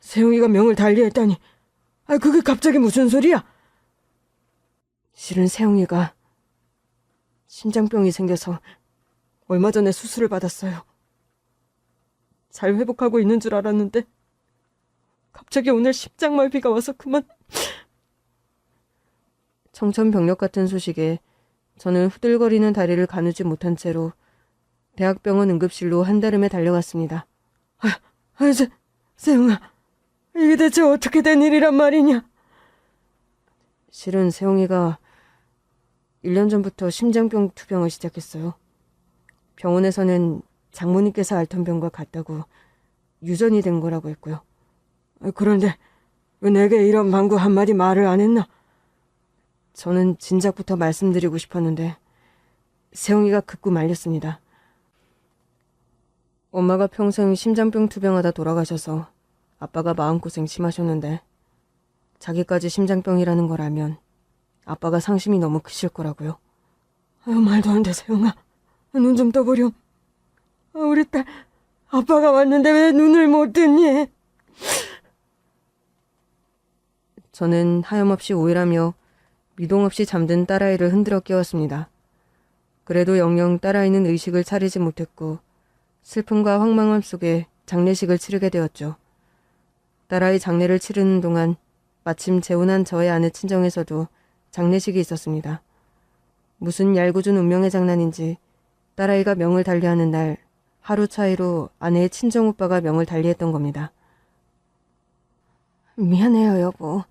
세영이가 명을 달리했다니. 그게 갑자기 무슨 소리야? 실은 세영이가 심장병이 생겨서 얼마 전에 수술을 받았어요. 잘 회복하고 있는 줄 알았는데 갑자기 오늘 심장마비가 와서 그만. 청천벽력 같은 소식에 저는 후들거리는 다리를 가누지 못한 채로 대학병원 응급실로 한달음에 달려갔습니다. 세영아, 이게 대체 어떻게 된 일이란 말이냐? 실은 세영이가 1년 전부터 심장병 투병을 시작했어요. 병원에서는 장모님께서 앓던 병과 같다고 유전이 된 거라고 했고요. 그런데 왜 내게 이런 방구 한마디 말을 안 했나? 저는 진작부터 말씀드리고 싶었는데 세영이가 극구 말렸습니다. 엄마가 평생 심장병 투병하다 돌아가셔서 아빠가 마음고생 심하셨는데 자기까지 심장병이라는 걸 알면 아빠가 상심이 너무 크실 거라고요. 말도 안 돼, 세영아. 눈 좀 떠보렴. 우리 딸, 아빠가 왔는데 왜 눈을 못 뜨니? 저는 하염없이 오일하며 미동 없이 잠든 딸아이를 흔들어 깨웠습니다. 그래도 영영 딸아이는 의식을 차리지 못했고 슬픔과 황망함 속에 장례식을 치르게 되었죠. 딸아이 장례를 치르는 동안 마침 재혼한 저의 아내 친정에서도 장례식이 있었습니다. 무슨 얄궂은 운명의 장난인지 딸아이가 명을 달리하는 날 하루 차이로 아내의 친정오빠가 명을 달리했던 겁니다. 미안해요, 여보.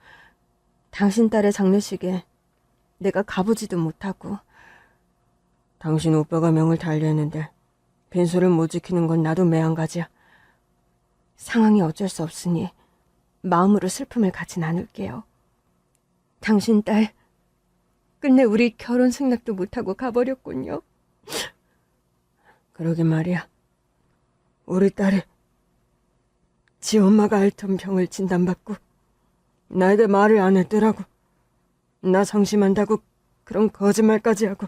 당신 딸의 장례식에 내가 가보지도 못하고. 당신 오빠가 명을 달리했는데 빈소를 못 지키는 건 나도 매한가지야. 상황이 어쩔 수 없으니 마음으로 슬픔을 갖진 않을게요. 당신 딸 끝내 우리 결혼 승낙도 못하고 가버렸군요. 그러게 말이야. 우리 딸이 지 엄마가 앓던 병을 진단받고 나에게 말을 안 했더라고. 나 상심한다고 그런 거짓말까지 하고.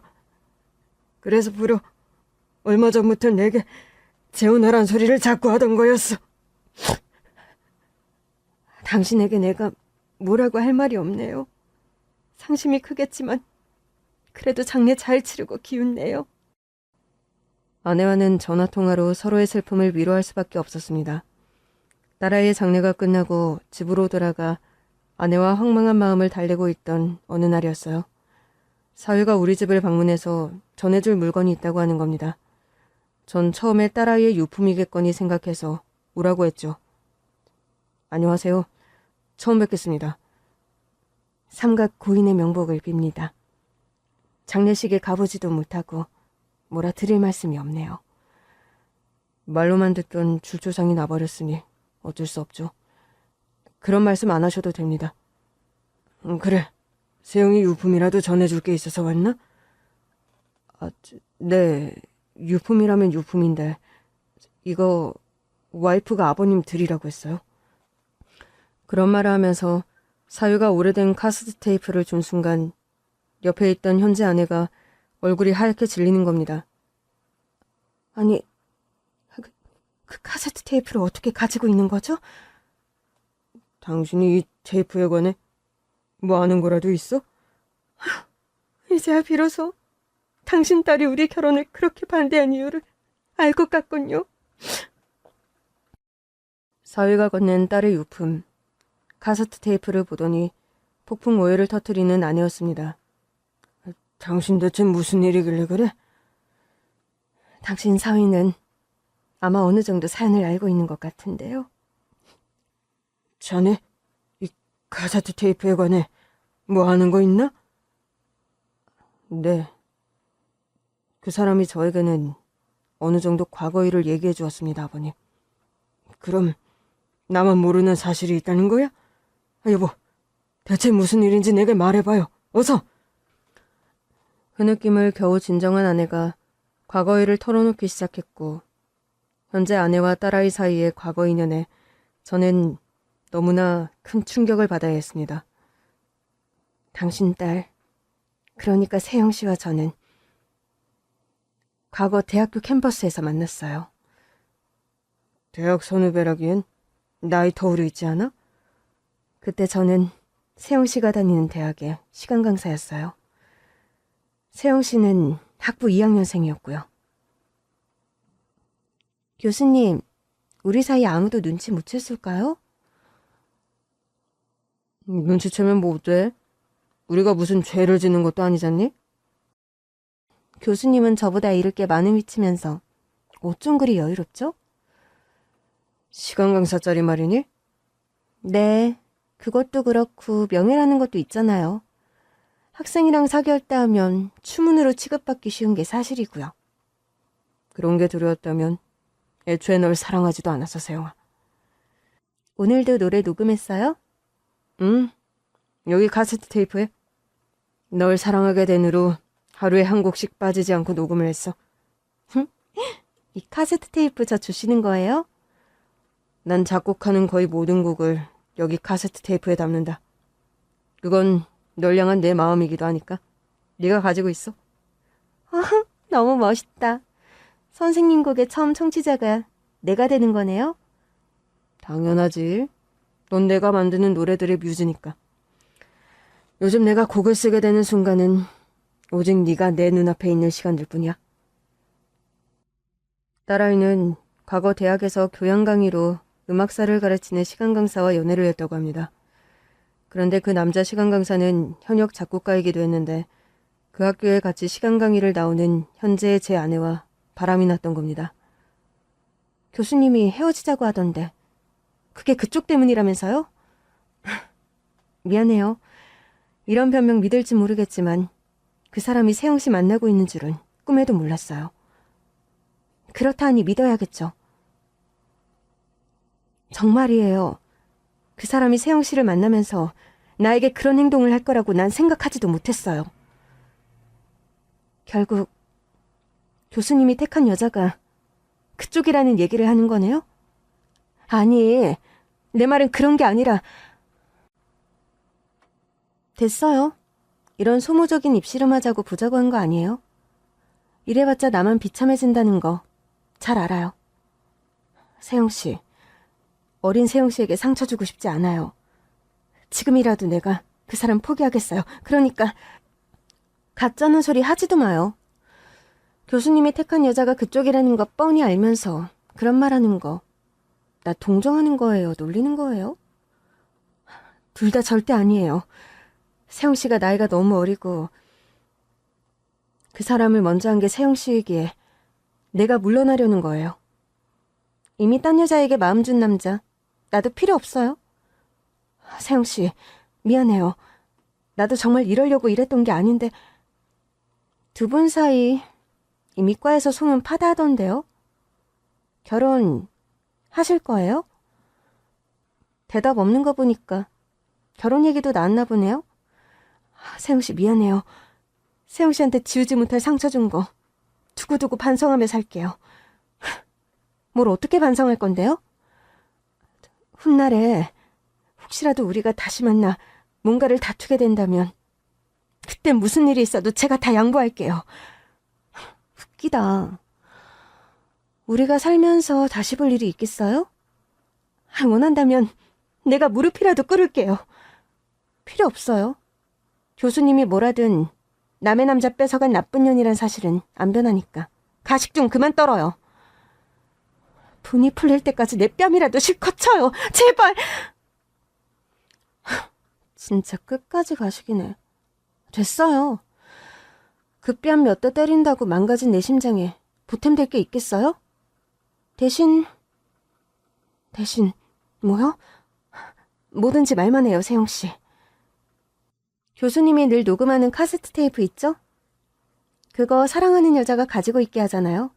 그래서 불어 얼마 전부터 내게 재혼하란 소리를 자꾸 하던 거였어. 당신에게 내가 뭐라고 할 말이 없네요. 상심이 크겠지만 그래도 장례 잘 치르고 기운내요. 아내와는 전화통화로 서로의 슬픔을 위로할 수밖에 없었습니다. 딸아이의 장례가 끝나고 집으로 돌아가 아내와 황망한 마음을 달래고 있던 어느 날이었어요. 사위가 우리 집을 방문해서 전해줄 물건이 있다고 하는 겁니다. 전 처음에 딸아이의 유품이겠거니 생각해서 오라고 했죠. 안녕하세요. 처음 뵙겠습니다. 삼각 고인의 명복을 빕니다. 장례식에 가보지도 못하고 뭐라 드릴 말씀이 없네요. 말로만 듣던 줄초상이 나버렸으니 어쩔 수 없죠. 그런 말씀 안 하셔도 됩니다. 그래. 세영이 유품이라도 전해줄 게 있어서 왔나? 네. 유품이라면 유품인데 이거 와이프가 아버님 드리라고 했어요. 그런 말을 하면서 사유가 오래된 카세트 테이프를 준 순간 옆에 있던 현재 아내가 얼굴이 하얗게 질리는 겁니다. 아니, 그 카세트 테이프를 어떻게 가지고 있는 거죠? 당신이 이 테이프에 관해 뭐 아는 거라도 있어? 이제야 비로소 당신 딸이 우리 결혼을 그렇게 반대한 이유를 알 것 같군요. 사위가 건넨 딸의 유품, 카세트 테이프를 보더니 폭풍 오해를 터뜨리는 아내였습니다. 당신 대체 무슨 일이길래 그래? 당신 사위는 아마 어느 정도 사연을 알고 있는 것 같은데요. 자네, 이 카세트 테이프에 관해 뭐 아는 거 있나? 네. 그 사람이 저에게는 어느 정도 과거 일을 얘기해 주었습니다, 아버님. 그럼 나만 모르는 사실이 있다는 거야? 여보, 대체 무슨 일인지 내게 말해봐요. 어서! 그 느낌을 겨우 진정한 아내가 과거 일을 털어놓기 시작했고 현재 아내와 딸아이 사이의 과거 인연에 저는 너무나 큰 충격을 받아야 했습니다. 당신 딸, 그러니까 세영 씨와 저는 과거 대학교 캠퍼스에서 만났어요. 대학 선후배라기엔 나이 터울이 있지 않아? 그때 저는 세영 씨가 다니는 대학의 시간 강사였어요. 세영 씨는 학부 2학년생이었고요. 교수님, 우리 사이 아무도 눈치 못 챘을까요? 눈치채면 뭐 어때? 우리가 무슨 죄를 짓는 것도 아니잖니? 교수님은 저보다 잃을 게 많은 위치면서 어쩜 그리 여유롭죠? 시간 강사짜리 말이니? 네, 그것도 그렇고 명예라는 것도 있잖아요. 학생이랑 사귀었다 하면 추문으로 취급받기 쉬운 게 사실이고요. 그런 게 두려웠다면 애초에 널 사랑하지도 않았어, 세영아. 오늘도 노래 녹음했어요? 응, 여기 카세트 테이프에. 널 사랑하게 된 후로 하루에 한 곡씩 빠지지 않고 녹음을 했어. 이 카세트 테이프 저 주시는 거예요? 난 작곡하는 거의 모든 곡을 여기 카세트 테이프에 담는다. 그건 널 향한 내 마음이기도 하니까 네가 가지고 있어. 너무 멋있다. 선생님 곡의 처음 청취자가 내가 되는 거네요? 당연하지. 넌 내가 만드는 노래들의 뮤즈니까. 요즘 내가 곡을 쓰게 되는 순간은 오직 네가 내 눈앞에 있는 시간들 뿐이야. 딸아이는 과거 대학에서 교양 강의로 음악사를 가르치는 시간 강사와 연애를 했다고 합니다. 그런데 그 남자 시간 강사는 현역 작곡가이기도 했는데 그 학교에 같이 시간 강의를 나오는 현재의 제 아내와 바람이 났던 겁니다. 교수님이 헤어지자고 하던데 그게 그쪽 때문이라면서요? 미안해요. 이런 변명 믿을지 모르겠지만 그 사람이 세영 씨 만나고 있는 줄은 꿈에도 몰랐어요. 그렇다 하니 믿어야겠죠. 정말이에요. 그 사람이 세영 씨를 만나면서 나에게 그런 행동을 할 거라고 난 생각하지도 못했어요. 결국 교수님이 택한 여자가 그쪽이라는 얘기를 하는 거네요? 아니, 내 말은 그런 게 아니라... 됐어요. 이런 소모적인 입씨름하자고 보자고 한 거 아니에요? 이래봤자 나만 비참해진다는 거 잘 알아요. 세영 씨, 어린 세영 씨에게 상처 주고 싶지 않아요. 지금이라도 내가 그 사람 포기하겠어요. 그러니까 가짜는 소리 하지도 마요. 교수님이 택한 여자가 그쪽이라는 거 뻔히 알면서 그런 말하는 거 나 동정하는 거예요? 놀리는 거예요? 둘 다 절대 아니에요. 세영 씨가 나이가 너무 어리고 그 사람을 먼저 한 게 세영 씨이기에 내가 물러나려는 거예요. 이미 딴 여자에게 마음 준 남자 나도 필요 없어요. 세영 씨, 미안해요. 나도 정말 이러려고 이랬던 게 아닌데 두 분 사이 이미 과에서 소문 파다하던데요? 결혼 하실 거예요? 대답 없는 거 보니까 결혼 얘기도 나왔나 보네요. 세영 씨 미안해요. 세영 씨한테 지우지 못할 상처 준 거 두고두고 반성하며 살게요. 뭘 어떻게 반성할 건데요? 훗날에 혹시라도 우리가 다시 만나 뭔가를 다투게 된다면 그때 무슨 일이 있어도 제가 다 양보할게요. 웃기다. 우리가 살면서 다시 볼 일이 있겠어요? 원한다면 내가 무릎이라도 꿇을게요. 필요 없어요. 교수님이 뭐라든 남의 남자 뺏어간 나쁜 년이란 사실은 안 변하니까 가식 좀 그만 떨어요. 분이 풀릴 때까지 내 뺨이라도 실컷 쳐요. 제발. 진짜 끝까지 가식이네. 됐어요. 그 뺨 몇 대 때린다고 망가진 내 심장에 보탬될 게 있겠어요? 대신 뭐요? 뭐든지 말만 해요, 세영씨. 교수님이 늘 녹음하는 카세트 테이프 있죠? 그거 사랑하는 여자가 가지고 있게 하잖아요.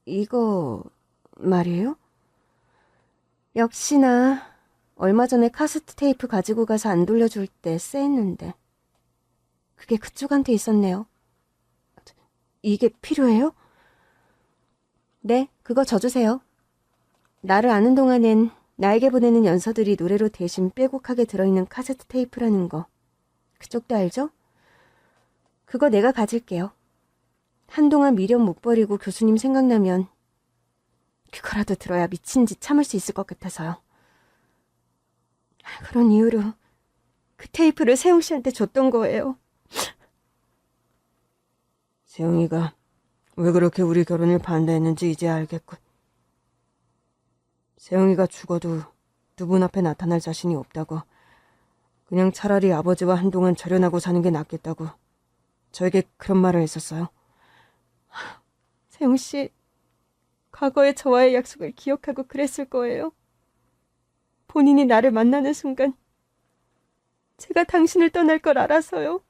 이거 말이에요? 역시나 얼마 전에 카세트 테이프 가지고 가서 안 돌려줄 때 쎄했는데 그게 그쪽한테 있었네요. 이게 필요해요? 네, 그거 줘주세요. 나를 아는 동안엔 나에게 보내는 연서들이 노래로 대신 빼곡하게 들어있는 카세트 테이프라는 거 그쪽도 알죠? 그거 내가 가질게요. 한동안 미련 못 버리고 교수님 생각나면 그거라도 들어야 미친 짓 참을 수 있을 것 같아서요. 그런 이유로 그 테이프를 세영 씨한테 줬던 거예요. 세영이가 왜 그렇게 우리 결혼을 반대했는지 이제 알겠군. 세영이가 죽어도 두 분 앞에 나타날 자신이 없다고, 그냥 차라리 아버지와 한동안 절연하고 사는 게 낫겠다고 저에게 그런 말을 했었어요. 세영 씨, 과거의 저와의 약속을 기억하고 그랬을 거예요. 본인이 나를 만나는 순간 제가 당신을 떠날 걸 알아서요.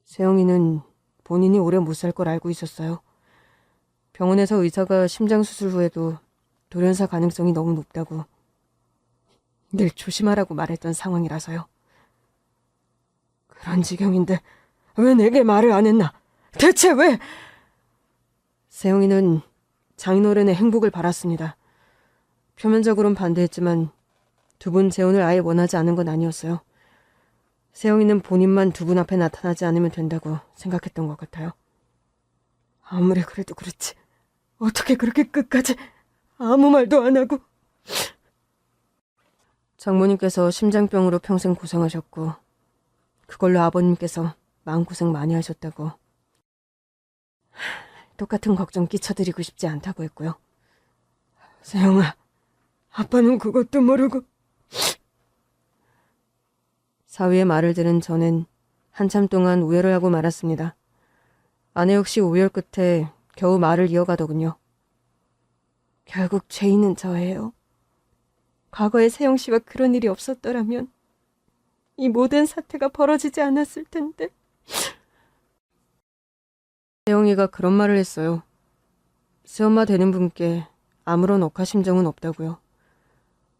세영이는 본인이 오래 못 살 걸 알고 있었어요. 병원에서 의사가 심장 수술 후에도 돌연사 가능성이 너무 높다고 늘 조심하라고 말했던 상황이라서요. 그런 지경인데 왜 내게 말을 안 했나? 대체 왜? 세영이는 장인어른의 행복을 바랐습니다. 표면적으론 반대했지만 두 분 재혼을 아예 원하지 않은 건 아니었어요. 세영이는 본인만 두 분 앞에 나타나지 않으면 된다고 생각했던 것 같아요. 아무리 그래도 그렇지. 어떻게 그렇게 끝까지 아무 말도 안 하고. 장모님께서 심장병으로 평생 고생하셨고 그걸로 아버님께서 마음고생 많이 하셨다고. 똑같은 걱정 끼쳐드리고 싶지 않다고 했고요. 세영아, 아빠는 그것도 모르고. 사위의 말을 들은 저는 한참 동안 우열을 하고 말았습니다. 아내 역시 우열 끝에 겨우 말을 이어가더군요. 결국 죄인은 저예요. 과거에 세영 씨와 그런 일이 없었더라면 이 모든 사태가 벌어지지 않았을 텐데. 세영이가 그런 말을 했어요. 새엄마 되는 분께 아무런 억하심정은 없다고요.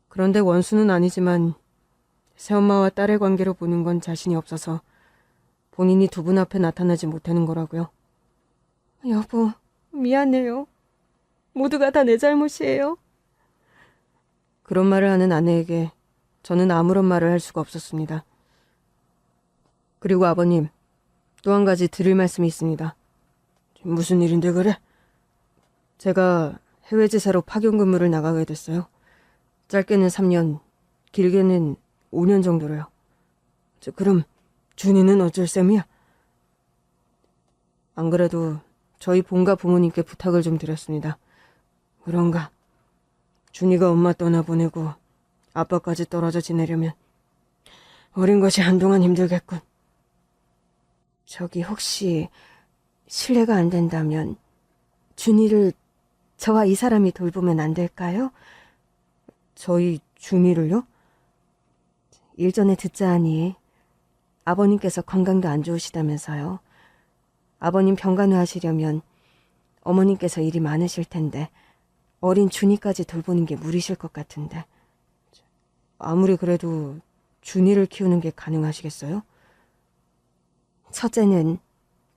그런데 원수는 아니지만 새엄마와 딸의 관계로 보는 건 자신이 없어서 본인이 두 분 앞에 나타나지 못하는 거라고요. 여보, 미안해요. 모두가 다 내 잘못이에요. 그런 말을 하는 아내에게 저는 아무런 말을 할 수가 없었습니다. 그리고 아버님, 또 한 가지 드릴 말씀이 있습니다. 무슨 일인데 그래? 제가 해외 지사로 파견 근무를 나가게 됐어요. 짧게는 3년, 길게는 5년 정도로요. 그럼 준이는 어쩔 셈이야? 안 그래도 저희 본가 부모님께 부탁을 좀 드렸습니다. 그런가? 준이가 엄마 떠나보내고 아빠까지 떨어져 지내려면 어린 것이 한동안 힘들겠군. 저기 혹시 실례가 안 된다면 준이를 저와 이 사람이 돌보면 안 될까요? 저희 준이를요? 일전에 듣자 하니 아버님께서 건강도 안 좋으시다면서요. 아버님 병간호 하시려면 어머님께서 일이 많으실 텐데 어린 준이까지 돌보는 게 무리실 것 같은데. 아무리 그래도 준이를 키우는 게 가능하시겠어요? 첫째는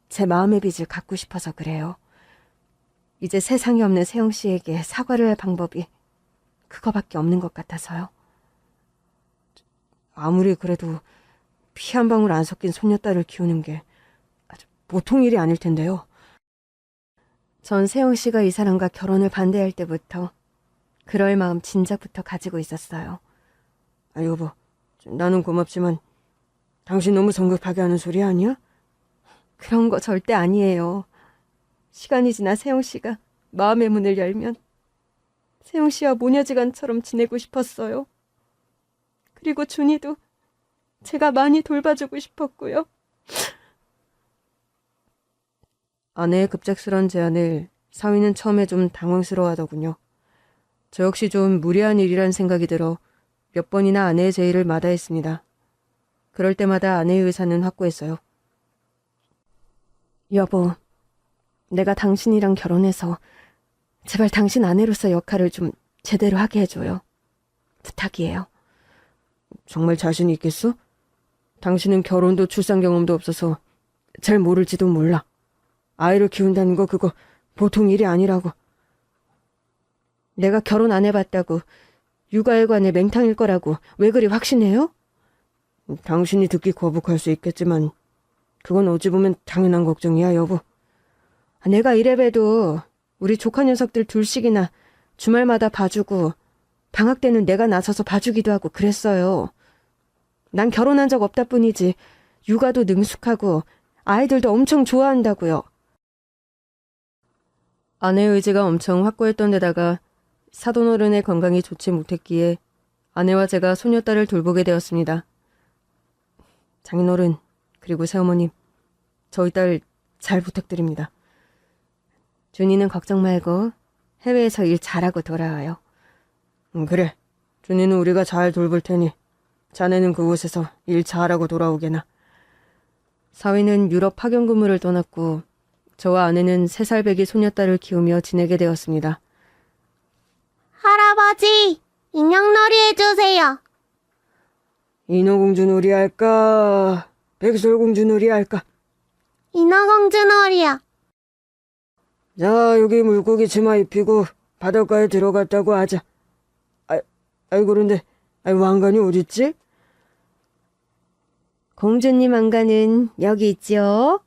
제 마음의 빚을 갚고 싶어서 그래요. 이제 세상에 없는 세영 씨에게 사과를 할 방법이 그거밖에 없는 것 같아서요. 아무리 그래도 피 한 방울 안 섞인 손녀딸을 키우는 게 아주 보통 일이 아닐 텐데요. 전 세영 씨가 이 사람과 결혼을 반대할 때부터 그럴 마음 진작부터 가지고 있었어요. 여보, 나는 고맙지만 당신 너무 성급하게 하는 소리 아니야? 그런 거 절대 아니에요. 시간이 지나 세영 씨가 마음의 문을 열면 세영 씨와 모녀지간처럼 지내고 싶었어요. 그리고 준이도 제가 많이 돌봐주고 싶었고요. 아내의 급작스런 제안을 사위는 처음에 좀 당황스러워하더군요. 저 역시 좀 무리한 일이란 생각이 들어 몇 번이나 아내의 제의를 마다했습니다. 그럴 때마다 아내의 의사는 확고했어요. 여보, 내가 당신이랑 결혼해서 제발 당신 아내로서 역할을 좀 제대로 하게 해줘요. 부탁이에요. 정말 자신 있겠어? 당신은 결혼도 출산 경험도 없어서 잘 모를지도 몰라. 아이를 키운다는 거 그거 보통 일이 아니라고. 내가 결혼 안 해봤다고 육아에 관해 맹탕일 거라고 왜 그리 확신해요? 당신이 듣기 거북할 수 있겠지만 그건 어찌 보면 당연한 걱정이야, 여보. 내가 이래봬도 우리 조카 녀석들 둘씩이나 주말마다 봐주고 방학 때는 내가 나서서 봐주기도 하고 그랬어요. 난 결혼한 적 없다 뿐이지 육아도 능숙하고 아이들도 엄청 좋아한다고요. 아내의 의지가 엄청 확고했던 데다가 사돈어른의 건강이 좋지 못했기에 아내와 제가 소녀딸을 돌보게 되었습니다. 장인어른 그리고 새어머님, 저희 딸 잘 부탁드립니다. 준이는 걱정 말고 해외에서 일 잘하고 돌아와요. 그래, 준이는 우리가 잘 돌볼 테니 자네는 그곳에서 일 잘하고 돌아오게나. 사위는 유럽 파견 근무를 떠났고 저와 아내는 3살 배기 소녀딸을 키우며 지내게 되었습니다. 할아버지, 인형놀이 해주세요. 인어공주 놀이 할까? 백설공주 놀이 할까? 인어공주 놀이요. 자, 여기 물고기 치마 입히고 바닷가에 들어갔다고 하자. 그런데 왕관이 어딨지? 공주님 왕관은 여기 있지요.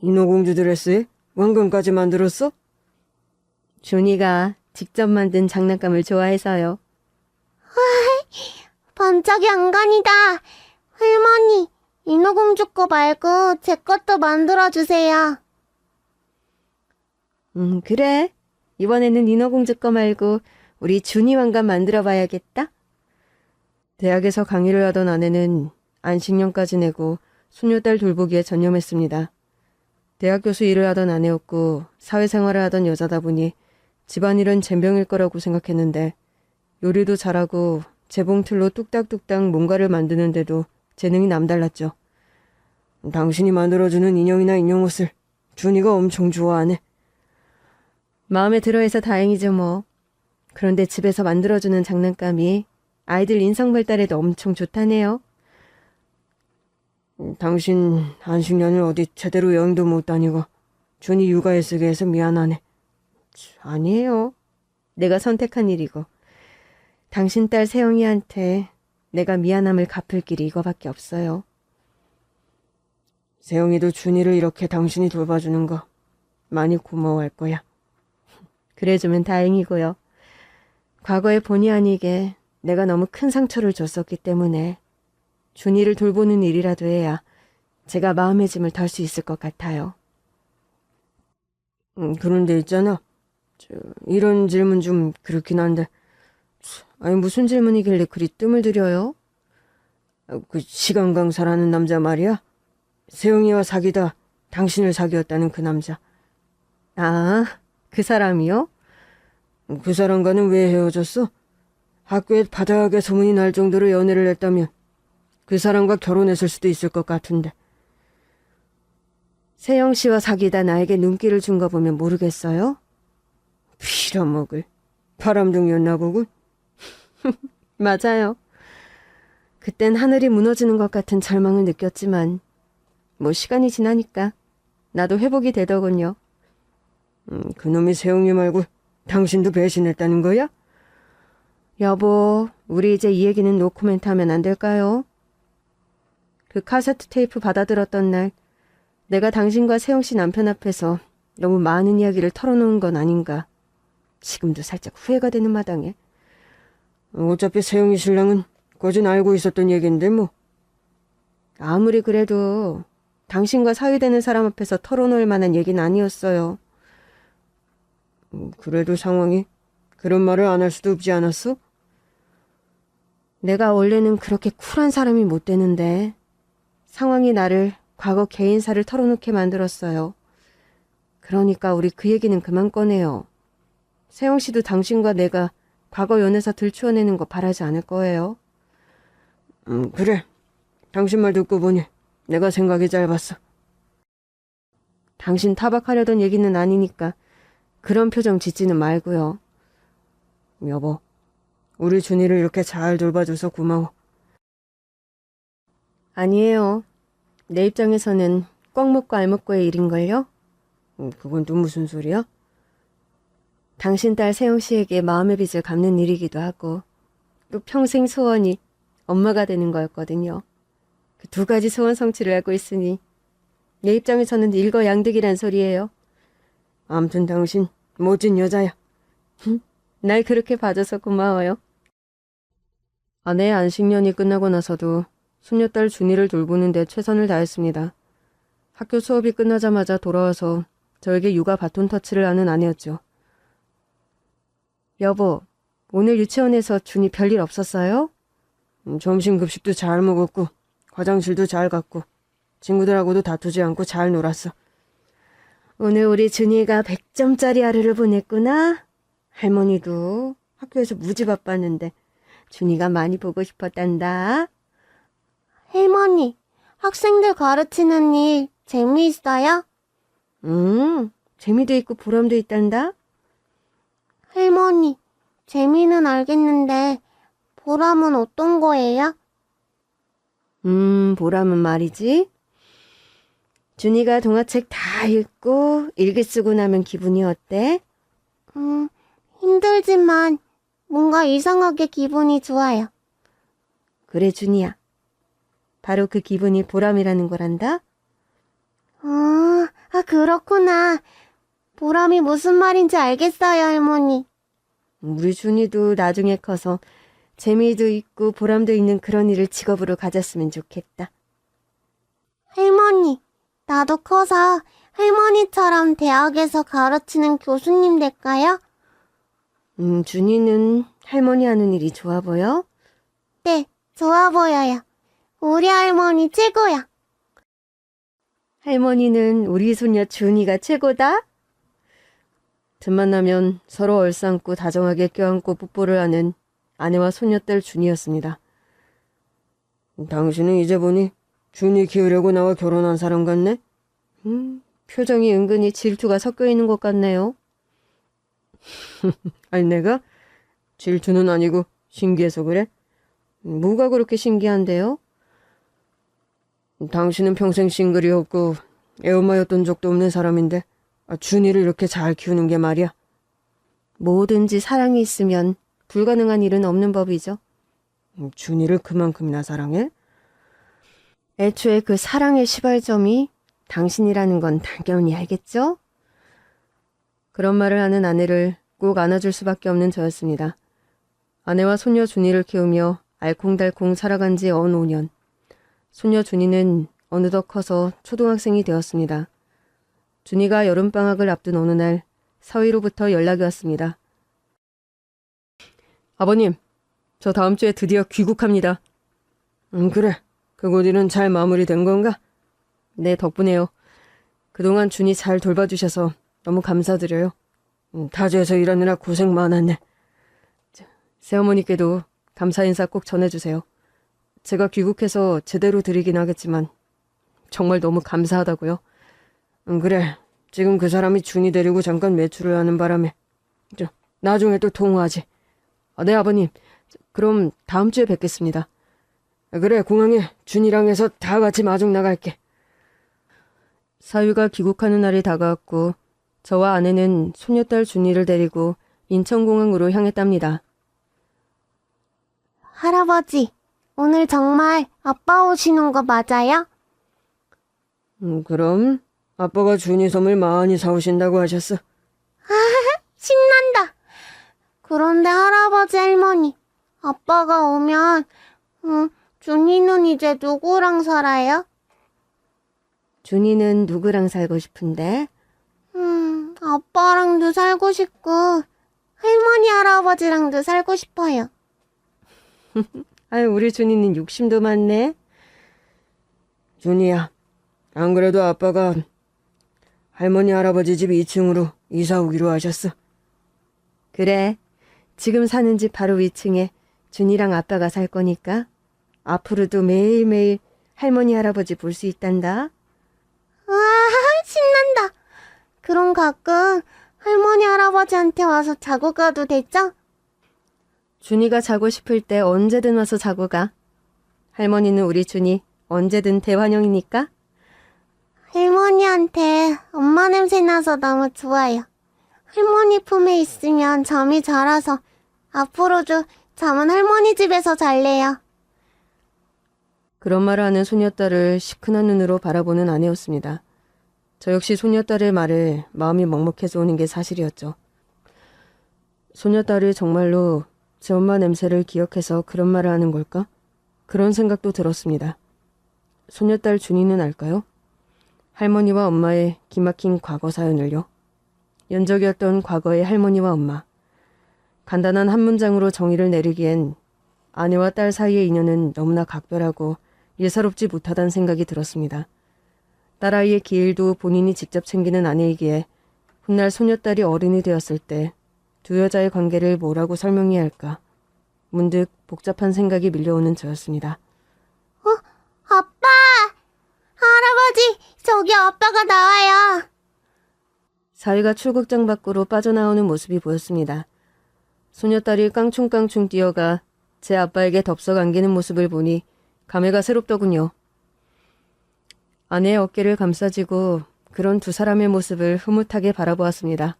인어공주 드레스에 왕관까지 만들었어? 준이가 직접 만든 장난감을 좋아해서요. 반짝이 안간이다. 할머니, 인어공주 거 말고 제 것도 만들어주세요. 그래. 이번에는 인어공주 거 말고 우리 준이 왕관 만들어 봐야겠다. 대학에서 강의를 하던 아내는 안식년까지 내고 손녀딸 돌보기에 전념했습니다. 대학 교수 일을 하던 아내였고 사회생활을 하던 여자다 보니 집안일은 젬병일 거라고 생각했는데 요리도 잘하고 재봉틀로 뚝딱뚝딱 뭔가를 만드는데도 재능이 남달랐죠. 당신이 만들어주는 인형이나 인형옷을 준이가 엄청 좋아하네. 마음에 들어해서 다행이죠 뭐. 그런데 집에서 만들어주는 장난감이 아이들 인성 발달에도 엄청 좋다네요. 당신 안식년을 어디 제대로 여행도 못 다니고 준이 육아에 쓰게 해서 미안하네. 아니에요. 내가 선택한 일이고 당신 딸 세영이한테 내가 미안함을 갚을 길이 이거밖에 없어요. 세영이도 준이를 이렇게 당신이 돌봐주는 거 많이 고마워할 거야. 그래주면 다행이고요. 과거에 본의 아니게 내가 너무 큰 상처를 줬었기 때문에 준이를 돌보는 일이라도 해야 제가 마음의 짐을 덜 수 있을 것 같아요. 그런데 있잖아. 이런 질문 좀 그렇긴 한데 아니 무슨 질문이길래 그리 뜸을 들여요? 그 시간 강사라는 남자 말이야. 세영이와 사귀다 당신을 사귀었다는 그 남자. 아, 그 사람이요? 그 사람과는 왜 헤어졌어? 학교에 바닥에 소문이 날 정도로 연애를 했다면 그 사람과 결혼했을 수도 있을 것 같은데. 세영 씨와 사귀다 나에게 눈길을 준 거 보면 모르겠어요? 빌어먹을 바람둥이였나 보군. 맞아요. 그땐 하늘이 무너지는 것 같은 절망을 느꼈지만 뭐 시간이 지나니까 나도 회복이 되더군요. 그놈이 세영이 말고 당신도 배신했다는 거야? 여보, 우리 이제 이 얘기는 노코멘트 하면 안 될까요? 그 카세트 테이프 받아들었던 날 내가 당신과 세영 씨 남편 앞에서 너무 많은 이야기를 털어놓은 건 아닌가. 지금도 살짝 후회가 되는 마당에. 어차피 세영이 신랑은 거진 알고 있었던 얘긴데 뭐. 아무리 그래도 당신과 사위되는 사람 앞에서 털어놓을 만한 얘기는 아니었어요. 그래도 상황이 그런 말을 안 할 수도 없지 않았어? 내가 원래는 그렇게 쿨한 사람이 못 되는데 상황이 나를 과거 개인사를 털어놓게 만들었어요. 그러니까 우리 그 얘기는 그만 꺼내요. 세영 씨도 당신과 내가 과거 연애사 들추어내는 거 바라지 않을 거예요. 그래. 당신 말 듣고 보니 내가 생각이 짧았어. 당신 타박하려던 얘기는 아니니까 그런 표정 짓지는 말고요. 여보, 우리 준이를 이렇게 잘 돌봐줘서 고마워. 아니에요. 내 입장에서는 꽉 먹고 알 먹고의 일인걸요? 그건 또 무슨 소리야? 당신 딸 세영 씨에게 마음의 빚을 갚는 일이기도 하고 또 평생 소원이 엄마가 되는 거였거든요. 그 두 가지 소원 성취를 하고 있으니 내 입장에서는 일거양득이란 소리예요. 암튼 당신 멋진 여자야. 날 그렇게 봐줘서 고마워요. 아내의 안식년이 끝나고 나서도 손녀딸 준이를 돌보는 데 최선을 다했습니다. 학교 수업이 끝나자마자 돌아와서 저에게 육아 바톤 터치를 하는 아내였죠. 여보, 오늘 유치원에서 준이 별일 없었어요? 점심 급식도 잘 먹었고 화장실도 잘 갔고 친구들하고도 다투지 않고 잘 놀았어. 오늘 우리 준이가 100점짜리 하루를 보냈구나. 할머니도 학교에서 무지 바빴는데 준이가 많이 보고 싶었단다. 할머니, 학생들 가르치는 일 재미있어요? 재미도 있고 보람도 있단다. 할머니, 재미는 알겠는데 보람은 어떤 거예요? 보람은 말이지. 준이가 동화책 다 읽고 일기 쓰고 나면 기분이 어때? 힘들지만 뭔가 이상하게 기분이 좋아요. 그래 준이야. 바로 그 기분이 보람이라는 거란다. 그렇구나. 보람이 무슨 말인지 알겠어요, 할머니. 우리 준이도 나중에 커서 재미도 있고 보람도 있는 그런 일을 직업으로 가졌으면 좋겠다. 할머니, 나도 커서 할머니처럼 대학에서 가르치는 교수님 될까요? 준이는 할머니 하는 일이 좋아 보여? 네, 좋아 보여요. 우리 할머니 최고야. 할머니는 우리 손녀 준이가 최고다? 틈만 나면 서로 얼싸안고 다정하게 껴안고 뽀뽀를 하는 아내와 손녀딸 준이였습니다. 당신은 이제 보니 준이 키우려고 나와 결혼한 사람 같네? 표정이 은근히 질투가 섞여 있는 것 같네요. 아니 내가? 질투는 아니고 신기해서 그래? 뭐가 그렇게 신기한데요? 당신은 평생 싱글이었고 애엄마였던 적도 없는 사람인데 준이를 이렇게 잘 키우는 게 말이야. 뭐든지 사랑이 있으면 불가능한 일은 없는 법이죠. 준이를 그만큼이나 사랑해? 애초에 그 사랑의 시발점이 당신이라는 건 당연히 알겠죠? 그런 말을 하는 아내를 꼭 안아줄 수밖에 없는 저였습니다. 아내와 손녀 준이를 키우며 알콩달콩 살아간 지 언 5년. 손녀 준이는 어느덧 커서 초등학생이 되었습니다. 준이가 여름방학을 앞둔 어느 날 서희로부터 연락이 왔습니다. 아버님, 저 다음 주에 드디어 귀국합니다. 그래. 그곳 일은 잘 마무리된 건가? 네, 덕분에요. 그동안 준이 잘 돌봐주셔서 너무 감사드려요. 타지에서 일하느라 고생 많았네. 새어머니께도 감사 인사 꼭 전해주세요. 제가 귀국해서 제대로 드리긴 하겠지만 정말 너무 감사하다고요. 그래. 지금 그 사람이 준이 데리고 잠깐 외출을 하는 바람에 나중에 또 통화하지. 네, 아버님. 그럼 다음 주에 뵙겠습니다. 그래, 공항에 준이랑 해서 다 같이 마중 나갈게. 사위가 귀국하는 날이 다가왔고 저와 아내는 손녀딸 준이를 데리고 인천공항으로 향했답니다. 할아버지, 오늘 정말 아빠 오시는 거 맞아요? 그럼 아빠가 준이 선물 많이 사오신다고 하셨어. 신난다. 그런데 할아버지, 할머니, 아빠가 오면 준이는 이제 누구랑 살아요? 준이는 누구랑 살고 싶은데? 아빠랑도 살고 싶고 할머니, 할아버지랑도 살고 싶어요. 아유, 우리 준이는 욕심도 많네. 준이야, 안 그래도 아빠가 할머니 할아버지 집 2층으로 이사 오기로 하셨어. 그래, 지금 사는 집 바로 위층에 준이랑 아빠가 살 거니까 앞으로도 매일매일 할머니 할아버지 볼 수 있단다. 와, 신난다. 그럼 가끔 할머니, 할아버지한테 와서 자고 가도 되죠? 준이가 자고 싶을 때 언제든 와서 자고 가. 할머니는 우리 준이 언제든 대환영이니까. 할머니한테 엄마 냄새 나서 너무 좋아요. 할머니 품에 있으면 잠이 잘 와서 앞으로도 잠은 할머니 집에서 잘래요. 그런 말을 하는 소녀딸을 시큰한 눈으로 바라보는 아내였습니다. 저 역시 소녀딸의 말에 마음이 먹먹해져 오는 게 사실이었죠. 소녀딸이 정말로 제 엄마 냄새를 기억해서 그런 말을 하는 걸까? 그런 생각도 들었습니다. 소녀딸 준이는 알까요? 할머니와 엄마의 기막힌 과거 사연을요. 연적이었던 과거의 할머니와 엄마. 간단한 한 문장으로 정의를 내리기엔 아내와 딸 사이의 인연은 너무나 각별하고 예사롭지 못하다는 생각이 들었습니다. 딸아이의 기일도 본인이 직접 챙기는 아내이기에 훗날 소녀딸이 어른이 되었을 때 두 여자의 관계를 뭐라고 설명해야 할까. 문득 복잡한 생각이 밀려오는 저였습니다. 아빠! 할아버지, 저기 아빠가 나와요. 사위가 출국장 밖으로 빠져나오는 모습이 보였습니다. 소녀딸이 깡충깡충 뛰어가 제 아빠에게 덥석 안기는 모습을 보니 감회가 새롭더군요. 아내의 어깨를 감싸쥐고 그런 두 사람의 모습을 흐뭇하게 바라보았습니다.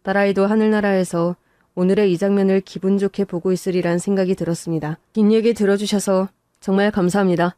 딸아이도 하늘나라에서 오늘의 이 장면을 기분 좋게 보고 있으리란 생각이 들었습니다. 긴 얘기 들어주셔서 정말 감사합니다.